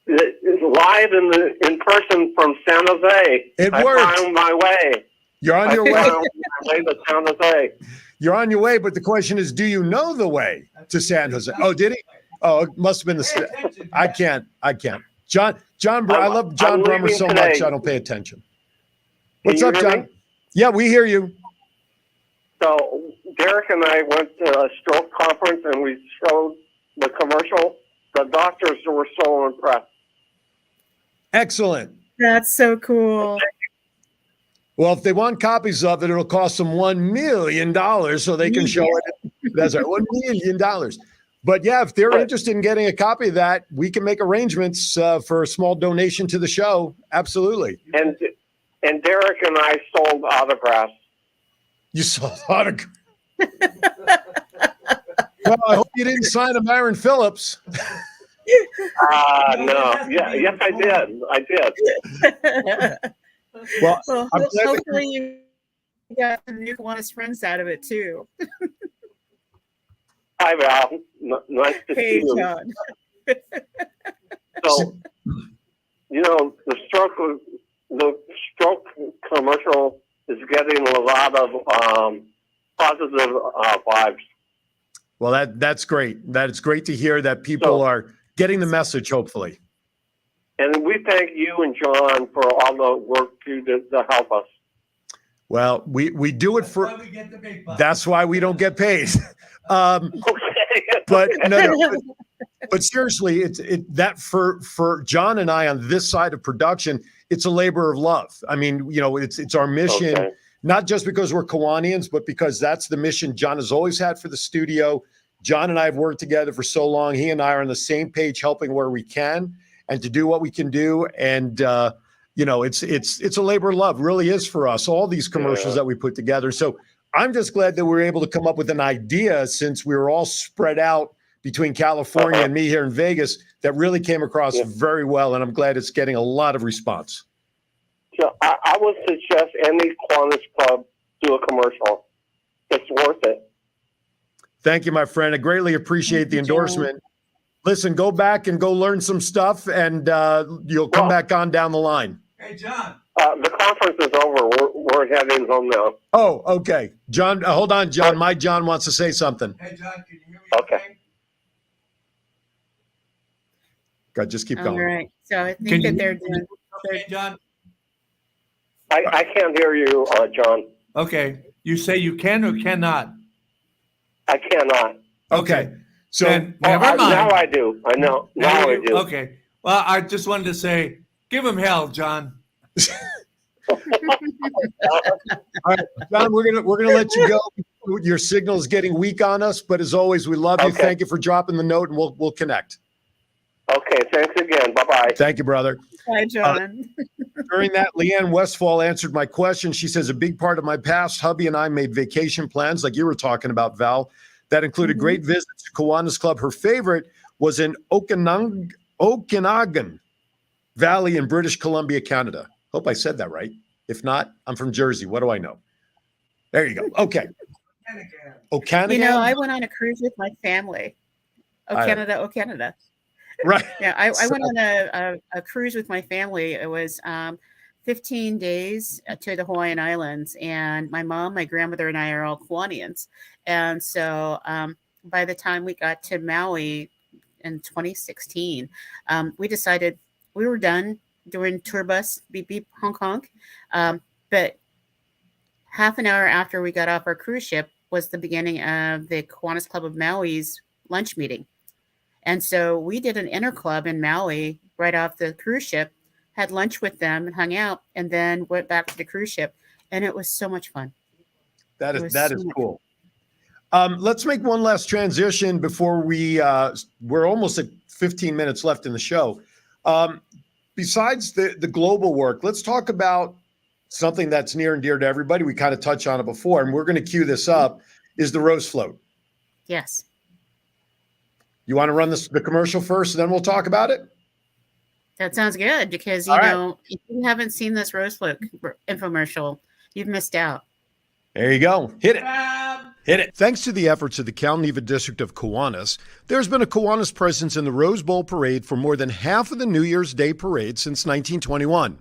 It's live in person from San Jose. I found my way. You're on your way. I found my way to San Jose. You're on your way, but the question is, do you know the way to San Jose? Oh, did he? Oh, it must have been I can't. John, I love John Brummer so much, I don't pay attention. What's up, John? Me? Yeah, we hear you. So Derek and I went to a stroke conference, and we showed the commercial. The doctors were so impressed. Excellent. That's so cool. Well, if they want copies of it, it'll cost them $1 million so they can show it. That's right, $1 million. But yeah, if they're interested in getting a copy of that, we can make arrangements for a small donation to the show. Absolutely. And Derek and I sold autographs. You sold autographs. Well, I hope you didn't sign a Myron Phillips. No. Yeah, yes, I did. Well, hopefully you got some new Kiwanis friends out of it too. Hi, Val. Nice to see you. John. So, you know, the stroke commercial is getting a lot of positive vibes. Well, that's great. That's great to hear that people are getting the message, hopefully. And we thank you and John for all the work you did to help us. Well, we do it for. That's why we don't get paid. Okay. But no. but seriously, that for John and I on this side of production, it's a labor of love. I mean, it's our mission, Okay. not just because we're Kiwanians, but because that's the mission John has always had for the studio. John and I have worked together for so long. He and I are on the same page, helping where we can and to do what we can do. And it's a labor of love, really is for us. All these commercials that we put together. So I'm just glad that we were able to come up with an idea, since we were all spread out between California and me here in Vegas, that really came across very well. And I'm glad it's getting a lot of response. So I would suggest any Kiwanis club do a commercial. It's worth it. Thank you, my friend. I greatly appreciate the endorsement. Listen, go back and go learn some stuff, and you'll come back on down the line. Hey, John. The conference is over. We're heading home now. Oh, okay. John, hold on, John. My John wants to say something. Hey, John, can you hear me? Okay. God, just keep All going. right. So I think that they're doing. Okay, John. I can't hear you, John. Okay. You say you can or cannot? I cannot. Okay. So Then never mind. Now I do. I know. Now I do. Okay. Well, I just wanted to say, give him hell, John. All right, John, we're gonna let you go. Your signal is getting weak on us, but as always, we love you. Okay. Thank you for dropping the note, and we'll connect. Okay. Thanks again. Bye-bye. Thank you, brother. Hi, John. During that, Leanne Westfall answered my question. She says, a big part of my past, hubby and I made vacation plans, like you were talking about, Val, that included great visits to Kiwanis Club. Her favorite was in Okanagan Valley in British Columbia, Canada. Hope I said that right. If not, I'm from Jersey. What do I know? There you go. Okay. Okanagan. I went on a cruise with my family. Oh, Canada. Right. Yeah, I went on a cruise with my family. It was 15 days to the Hawaiian Islands, and my mom, my grandmother, and I are all Kiwanians. And so by the time we got to Maui in 2016, we decided we were done doing tour bus, beep, beep, honk, honk. But half an hour after we got off our cruise ship was the beginning of the Kiwanis Club of Maui's lunch meeting. And so we did an interclub in Maui right off the cruise ship, had lunch with them and hung out, and then went back to the cruise ship. And it was so much fun. That is cool. Let's make one last transition before we're almost at 15 minutes left in the show. Besides the global work, let's talk about something that's near and dear to everybody. We kind of touched on it before, and we're going to cue this up, is the Rose Float. Yes. You want to run the commercial first, and then we'll talk about it? That sounds good, because, if you haven't seen this Rose Float infomercial, you've missed out. There you go. Hit it. Hit it. Thanks to the efforts of the Cal Neva District of Kiwanis, there's been a Kiwanis presence in the Rose Bowl Parade for more than half of the New Year's Day Parade since 1921.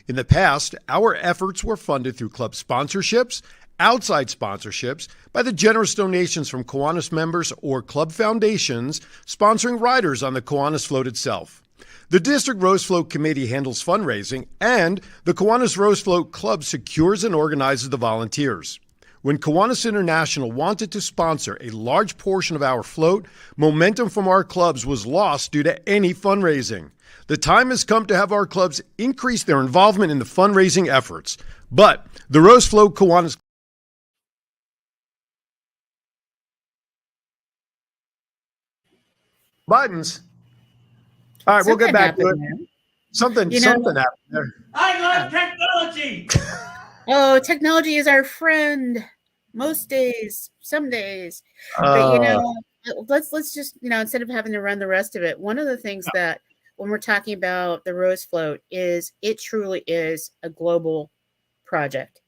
In the past, our efforts were funded through club sponsorships, outside sponsorships, by the generous donations from Kiwanis members or club foundations sponsoring riders on the Kiwanis Float itself. The District Rose Float Committee handles fundraising, and the Kiwanis Rose Float Club secures and organizes the volunteers. When Kiwanis International wanted to sponsor a large portion of our float, momentum from our clubs was lost due to any fundraising. The time has come to have our clubs increase their involvement in the fundraising efforts. But the Rose Float Kiwanis buttons. All right, we'll get back to it. Something happened there. I love technology. Oh, technology is our friend most days, some days. But let's just, instead of having to run the rest of it, one of the things that when we're talking about the Rose Float is it truly is a global project.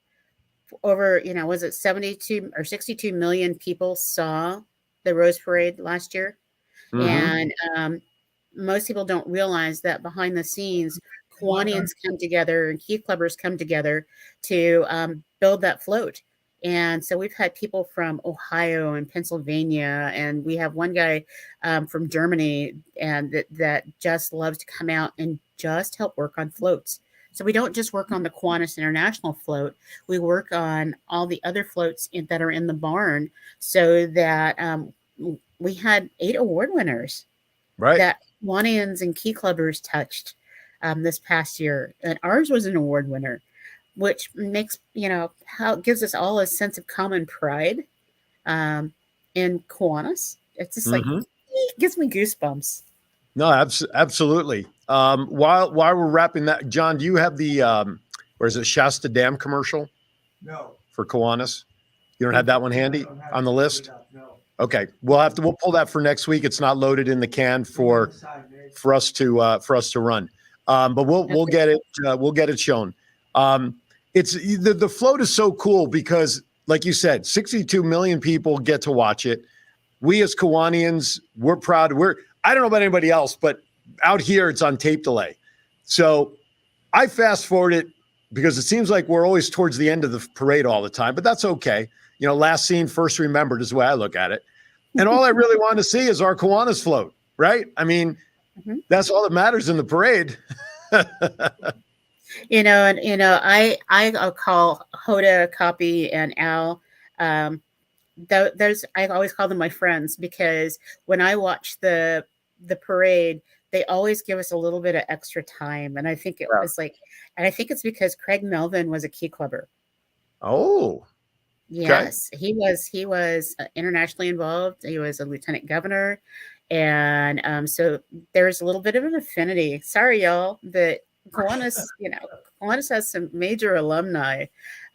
Over, was it 72 or 62 million people saw the Rose Parade last year? And most people don't realize that behind the scenes, Kiwanians come together and Key Clubbers come together to build that float. And so we've had people from Ohio and Pennsylvania, and we have one guy from Germany and that just loves to come out and just help work on floats. So we don't just work on the Kiwanis International float. We work on all the other floats that are in the barn, so that we had 8 award winners Right. that Kiwanians and Key Clubbers touched this past year. And ours was an award winner, which makes, how it gives us all a sense of common pride in Kiwanis. It's just like, it gives me goosebumps. No, absolutely. While we're wrapping that, John, do you have the or is it Shasta Dam commercial No. for Kiwanis? You don't have that one handy on the list? No. Okay, we'll pull that for next week. It's not loaded in the can for us to run, but we'll get it shown. It's the float is so cool because, like you said, 62 million people get to watch it. We as Kiwanians, we're proud. I don't know about anybody else, but out here it's on tape delay. So I fast forward it because it seems like we're always towards the end of the parade all the time, but that's okay. Last seen, first remembered is the way I look at it. And all I really want to see is our Kiwanis float, right? I mean, that's all that matters in the parade. I'll call Hoda, Copy, and Al. I always call them my friends because when I watch the parade, they always give us a little bit of extra time, and I think it was and I think it's because Craig Melvin was a Key Clubber. Oh, yes, okay. He was internationally involved. He was a lieutenant governor, and so there's a little bit of an affinity. Sorry, y'all, but Kiwanis, Kiwanis has some major alumni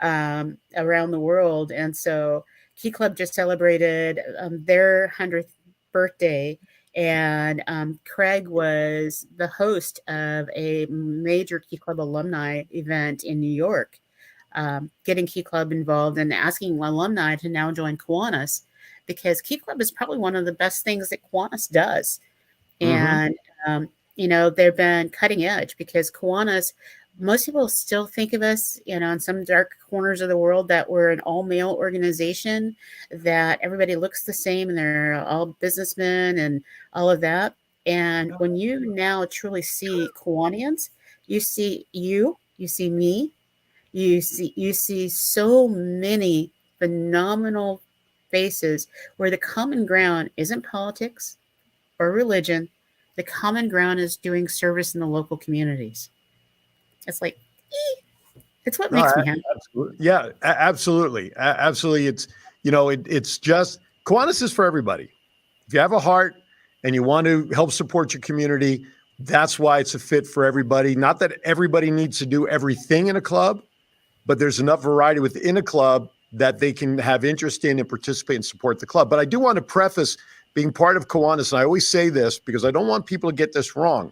around the world, and so Key Club just celebrated their 100th birthday, and Craig was the host of a major Key Club alumni event in New York, getting Key Club involved and asking alumni to now join Kiwanis because Key Club is probably one of the best things that Kiwanis does, and they've been cutting edge because Kiwanis, most people still think of us, in some dark corners of the world that we're an all-male organization, that everybody looks the same and they're all businessmen and all of that. And when you now truly see Kiwanians, you see me, you see so many phenomenal faces where the common ground isn't politics or religion. The common ground is doing service in the local communities. It's like, it's what makes me happy. Absolutely. Yeah, absolutely. Absolutely. It's, it's just, Kiwanis is for everybody. If you have a heart and you want to help support your community, that's why it's a fit for everybody. Not that everybody needs to do everything in a club, but there's enough variety within a club that they can have interest in and participate and support the club. But I do want to preface being part of Kiwanis, and I always say this because I don't want people to get this wrong.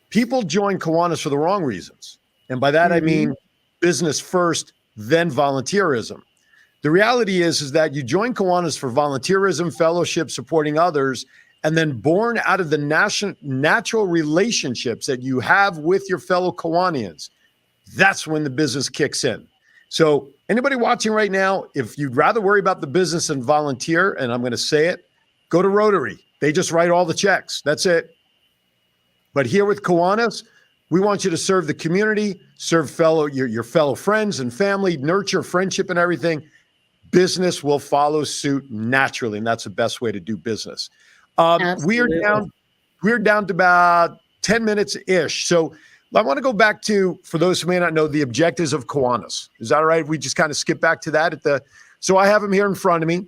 People join Kiwanis for the wrong reasons. And by that, I mean business first, then volunteerism. The reality is that you join Kiwanis for volunteerism, fellowship, supporting others, and then born out of the natural relationships that you have with your fellow Kiwanians. That's when the business kicks in. So anybody watching right now, if you'd rather worry about the business and volunteer, and I'm going to say it, go to Rotary. They just write all the checks. That's it. But here with Kiwanis, we want you to serve the community, serve your fellow friends and family, nurture friendship and everything. Business will follow suit naturally, and that's the best way to do business. We're down to about 10 minutes ish. So I want to go back to, for those who may not know, the objectives of Kiwanis. Is that all right? We just kind of skip back to that so I have them here in front of me.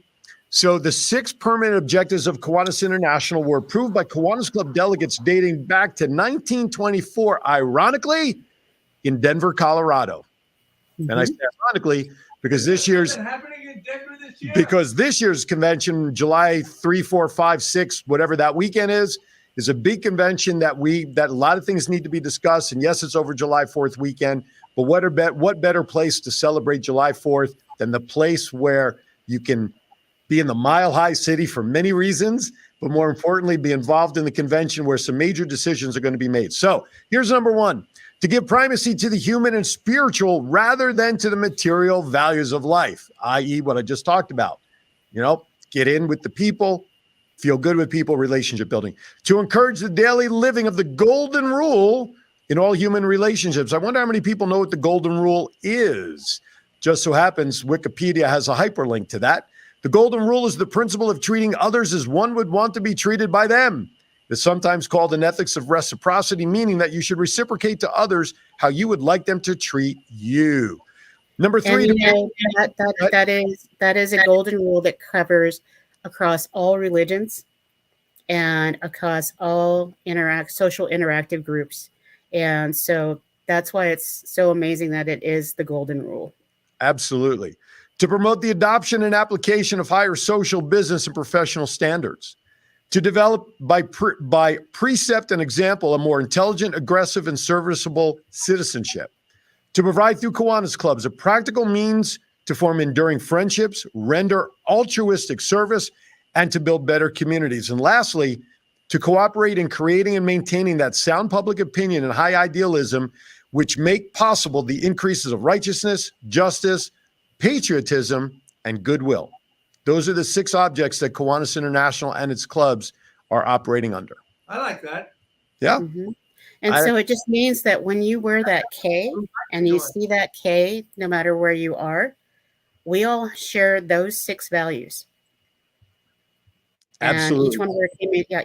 So the 6 permanent objectives of Kiwanis International were approved by Kiwanis Club delegates dating back to 1924, ironically, in Denver, Colorado. And I say ironically because this year's convention, July 3, 4, 5, 6, whatever that weekend is a big convention that a lot of things need to be discussed. And yes, it's over July 4th weekend, but what better place to celebrate July 4th than the place where you can be in the Mile High City for many reasons, but more importantly, be involved in the convention where some major decisions are going to be made. So here's number 1, to give primacy to the human and spiritual rather than to the material values of life, i.e. what I just talked about. Get in with the people, feel good with people, relationship building. To encourage the daily living of the golden rule in all human relationships. I wonder how many people know what the golden rule is. Just so happens Wikipedia has a hyperlink to that. The golden rule is the principle of treating others as one would want to be treated by them. It's sometimes called an ethics of reciprocity, meaning that you should reciprocate to others how you would like them to treat you. Number three, And that is a golden rule that covers across all religions and across all social interactive groups. And so that's why it's so amazing that it is the golden rule. absolutely. To promote the adoption and application of higher social, business, and professional standards. To develop by precept and example a more intelligent, aggressive, and serviceable citizenship. To provide through Kiwanis clubs a practical means to form enduring friendships, render altruistic service, and to build better communities. And lastly, to cooperate in creating and maintaining that sound public opinion and high idealism which make possible the increases of righteousness, justice, patriotism, and goodwill. Those are the 6 objects that Kiwanis International and its clubs are operating under. I like that. Yeah. Mm-hmm. And so it just means that when you wear that K and you see that K, no matter where you are, we all share those 6 values. Absolutely. And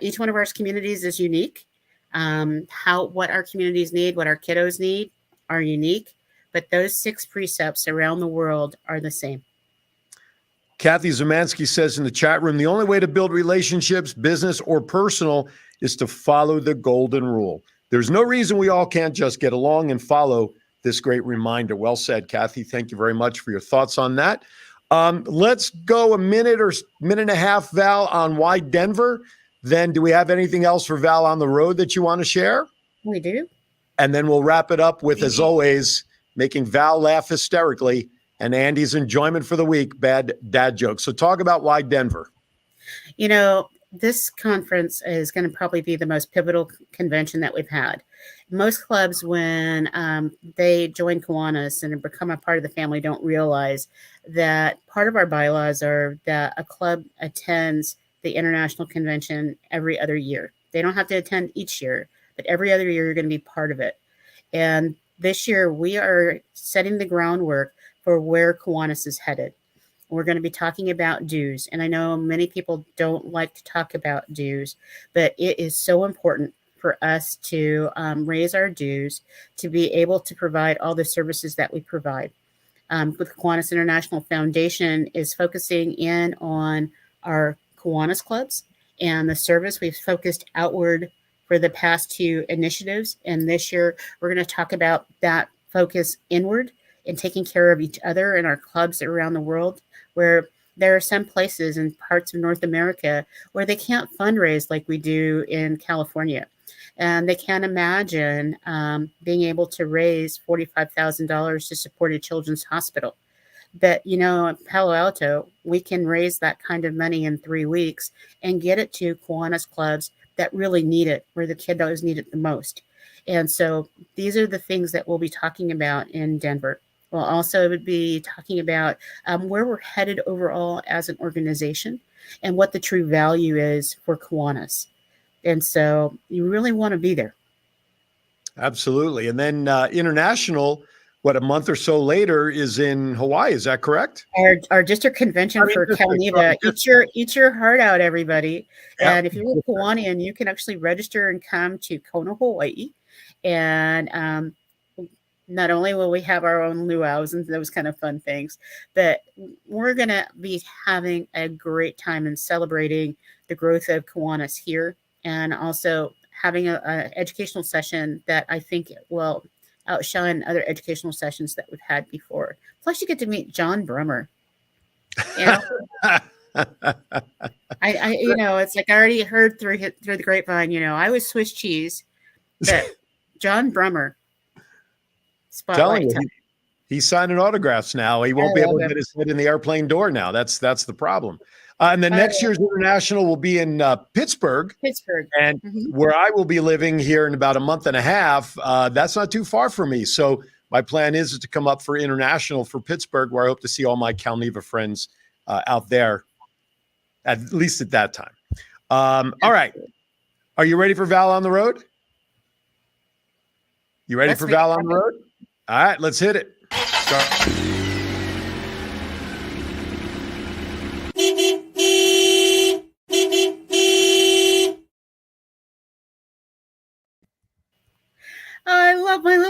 each one of our communities is unique. What our communities need, what our kiddos need are unique, but those 6 precepts around the world are the same. Kathy Zamansky says in the chat room, the only way to build relationships, business or personal, is to follow the golden rule. There's no reason we all can't just get along and follow this great reminder. Well said, Kathy. Thank you very much for your thoughts on that. Let's go a minute or minute and a half, Val, on why Denver. Then do we have anything else for Val on the road that you want to share? We do. And then we'll wrap it up with, as always, making Val laugh hysterically and Andy's enjoyment for the week, bad dad jokes. So talk about why Denver. You know, this conference is going to probably be the most pivotal convention that we've had. Most clubs, when they join Kiwanis and become a part of the family, don't realize that part of our bylaws are that a club attends the international convention every other year. They don't have to attend each year, but every other year you're going to be part of it. And this year we are setting the groundwork for where Kiwanis is headed. We're going to be talking about dues. And I know many people don't like to talk about dues, but it is so important for us to raise our dues to be able to provide all the services that we provide. With Kiwanis International Foundation is focusing in on our Kiwanis clubs and the service. We've focused outward for the past 2 initiatives. And this year, we're going to talk about that focus inward and taking care of each other in our clubs around the world, where there are some places in parts of North America where they can't fundraise like we do in California. And they can't imagine being able to raise $45,000 to support a children's hospital. But, you know, in Palo Alto, we can raise that kind of money in 3 weeks and get it to Kiwanis clubs that really need it, where the kiddos need it the most. And so these are the things that we'll be talking about in Denver. We'll also be talking about where we're headed overall as an organization and what the true value is for Kiwanis. And so you really want to be there. Absolutely. And then international, a month or so later, is in Hawaii. Is that correct? Our district convention for Kalaniva. Eat your heart out, everybody. Yep. And if you're a Kiwanian, you can actually register and come to Kona, Hawaii. And not only will we have our own luau's and those kind of fun things, but we're going to be having a great time and celebrating the growth of Kiwanis here, and also having an educational session that I think will outshine other educational sessions that we've had before. Plus, you get to meet John Brummer. You know? I it's like I already heard through the grapevine. You know, I was Swiss cheese, but John Brummer. Spotlight time. He's signing autographs now. He won't be able to get his head in the airplane door now. That's the problem. And then next year's international will be in Pittsburgh. And where I will be living here in about a month and a half. That's not too far from me. So my plan is to come up for international for Pittsburgh, where I hope to see all my Kalaniva friends out there, at least at that time. All right. Are you ready for Val on the road? You ready for Val on the road? All right, let's hit it. Start.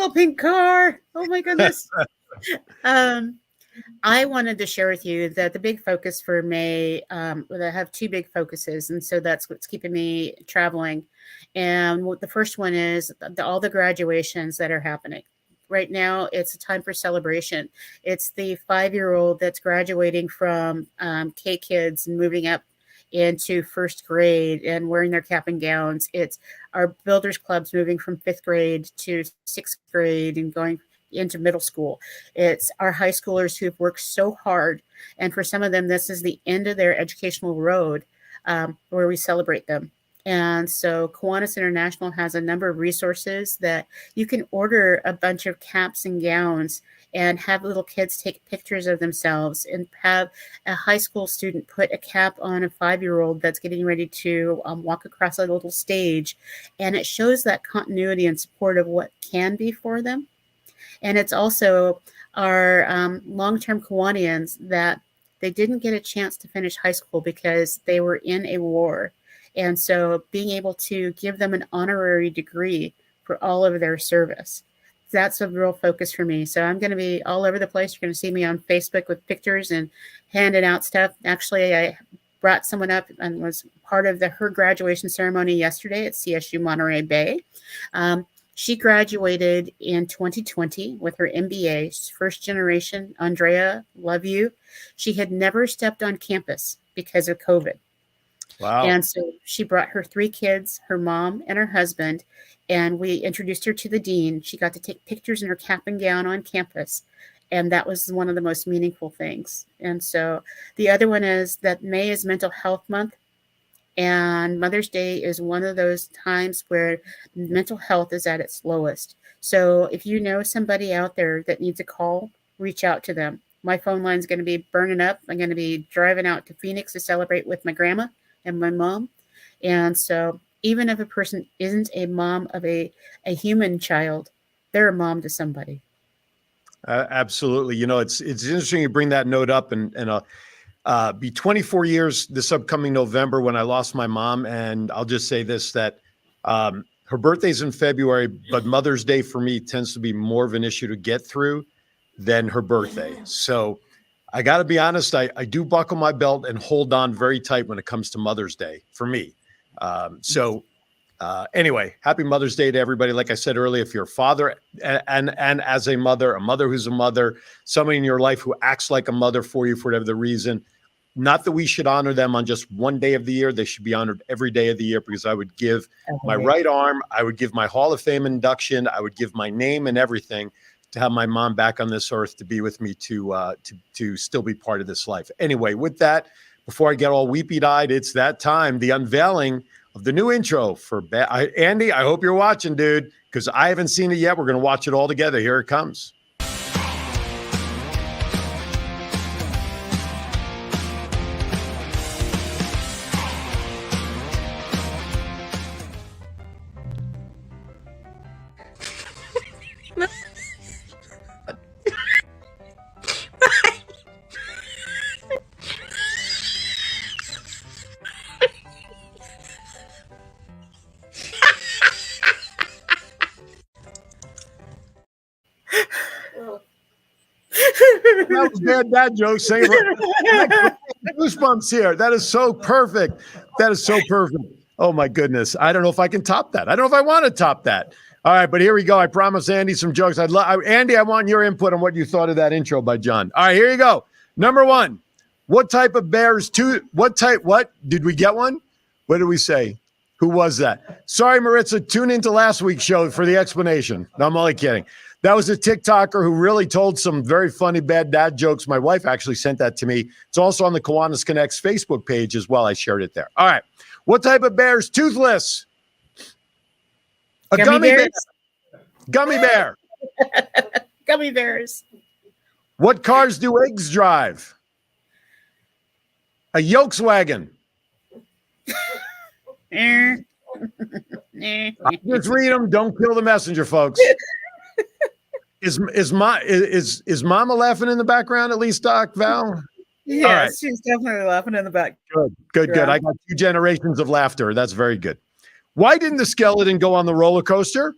little pink car. Oh my goodness. I wanted to share with you that the big focus for May, I have two big focuses, and so that's what's keeping me traveling. And the first one is all the graduations that are happening. Right now, it's a time for celebration. It's the 5-year-old that's graduating from K Kids and moving up into first grade and wearing their cap and gowns. It's our builders clubs moving from 5th grade to 6th grade and going into middle school. It's our high schoolers who've worked so hard. And for some of them, this is the end of their educational road where we celebrate them. And so Kiwanis International has a number of resources that you can order a bunch of caps and gowns and have little kids take pictures of themselves and have a high school student put a cap on a 5-year-old that's getting ready to walk across a little stage. And it shows that continuity and support of what can be for them. And it's also our long-term Kiwanians that they didn't get a chance to finish high school because they were in a war. And so being able to give them an honorary degree for all of their service, that's a real focus for me. So I'm going to be all over the place. You're going to see me on Facebook with pictures and handing out stuff. Actually, I brought someone up and was part of her graduation ceremony yesterday at CSU Monterey Bay. She graduated in 2020 with her MBA. She's first generation. Andrea, love you. She had never stepped on campus because of COVID. Wow. And so she brought her 3 kids, her mom and her husband, and we introduced her to the dean. She got to take pictures in her cap and gown on campus. And that was one of the most meaningful things. And so the other one is that May is Mental Health Month. And Mother's Day is one of those times where mental health is at its lowest. So if you know somebody out there that needs a call, reach out to them. My phone line is going to be burning up. I'm going to be driving out to Phoenix to celebrate with my grandma and my mom. And so even if a person isn't a mom of a human child, they're a mom to somebody. Absolutely. You know, it's interesting you bring that note up, and be 24 years this upcoming November when I lost my mom. And I'll just say this, that her birthday's in February, but Mother's Day for me tends to be more of an issue to get through than her birthday. So I got to be honest, I do buckle my belt and hold on very tight when it comes to Mother's Day for me. Anyway, happy Mother's Day to everybody. Like I said earlier, if you're a father and as a mother who's a mother, somebody in your life who acts like a mother for you for whatever the reason, not that we should honor them on just one day of the year. They should be honored every day of the year, because I would give my right arm, I would give my Hall of Fame induction, I would give my name and everything to have my mom back on this earth to be with me, to still be part of this life. Anyway, with that, before I get all weepy-eyed, it's that time, the unveiling of the new intro for Andy. I hope you're watching, dude, because I haven't seen it yet. We're going to watch it all together. Here it comes. That was bad dad joke. Say goosebumps here. That is so perfect. That is so perfect. Oh my goodness. I don't know if I can top that. I don't know if I want to top that. All right, but here we go. I promised Andy some jokes. Andy, I want your input on what you thought of that intro by John. All right, here you go. Number 1. What type of bears what did we get one? What did we say? Who was that? Sorry, Maritza, tune into last week's show for the explanation. No, I'm only kidding. That was a TikToker who really told some very funny bad dad jokes. My wife actually sent that to me. It's also on the Kiwanis Connects Facebook page as well. I shared it there. All right. What type of bear is toothless? A gummy bear. Gummy bear. Gummy bears. What cars do eggs drive? A Volkswagen. Just read them. Don't kill the messenger, folks. Is Mama laughing in the background at least, Doc Val? Yes, right. She's definitely laughing in the back. Good. I got 2 generations of laughter. That's very good. Why didn't the skeleton go on the roller coaster?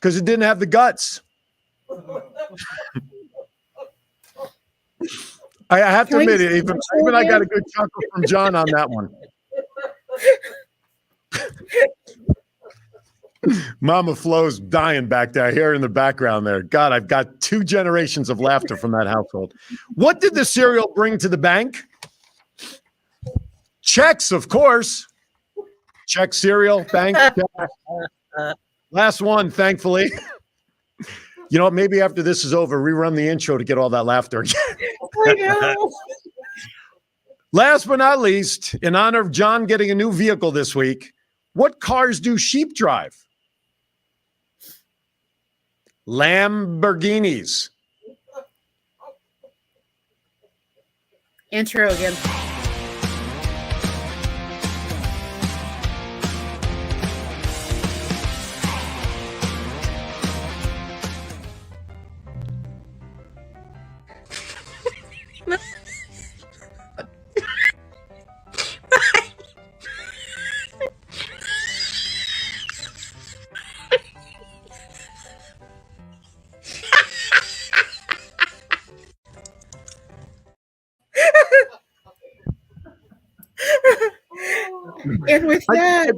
because it didn't have the guts. I have to Can we admit it. just Even I got a good chuckle from John on that one. Mama Flo's dying back there. I hear her in the background there. God, I've got 2 generations of laughter from that household. What did the cereal bring to the bank? Checks, of course. Check, cereal, bank. Last one, thankfully. You know what? Maybe after this is over, rerun the intro to get all that laughter again. I know. Last but not least, in honor of John getting a new vehicle this week, what cars do sheep drive? Lamborghinis. Intro again. And with that,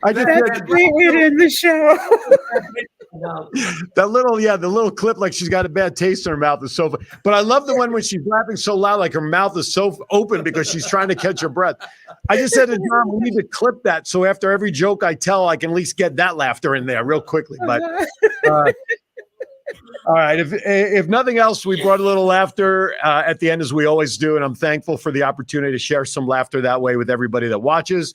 I just that's a great way to end the show. the little clip like she's got a bad taste in her mouth is so funny. But I love the one when she's laughing so loud, like her mouth is so open because she's trying to catch her breath. I just said to John, we need to clip that so after every joke I tell, I can at least get that laughter in there real quickly. But all right, if nothing else, we brought a little laughter at the end as we always do, and I'm thankful for the opportunity to share some laughter that way with everybody that watches.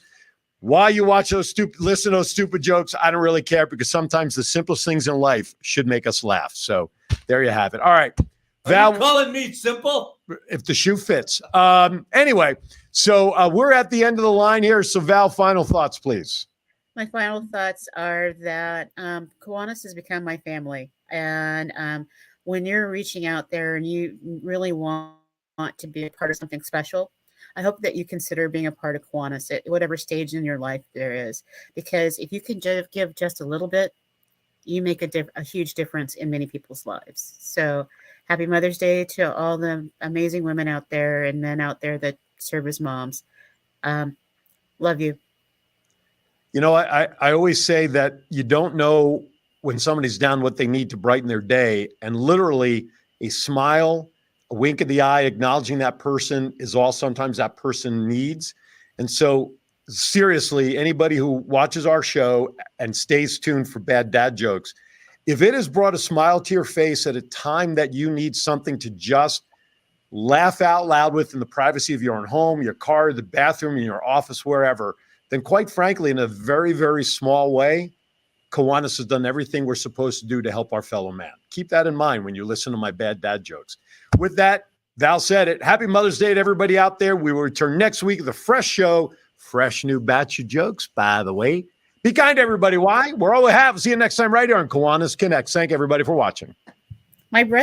Why you watch listen to those stupid jokes, I don't really care because sometimes the simplest things in life should make us laugh. So there you have it. All right. Val, Are you calling me simple? if the shoe fits. Anyway, so we're at the end of the line here. So Val, final thoughts, please. My final thoughts are that Kiwanis has become my family. And when you're reaching out there and you really want to be a part of something special, I hope that you consider being a part of Kiwanis at whatever stage in your life there is. Because if you can give just a little bit, you make a huge difference in many people's lives. So happy Mother's Day to all the amazing women out there and men out there that serve as moms. Love you. You know, I always say that you don't know when somebody's down what they need to brighten their day. And literally a smile, a wink of the eye, acknowledging that person is all sometimes that person needs. And so seriously, anybody who watches our show and stays tuned for bad dad jokes, if it has brought a smile to your face at a time that you need something to just laugh out loud with in the privacy of your own home, your car, the bathroom, in your office, wherever, then quite frankly, in a very, very small way, Kiwanis has done everything we're supposed to do to help our fellow man. Keep that in mind when you listen to my bad dad jokes. With that, Val said it. Happy Mother's Day to everybody out there. We will return next week with a fresh show, fresh new batch of jokes, by the way. Be kind to everybody. Why? We're all we have. See you next time right here on Kiwanis Connects. Thank everybody for watching. My brother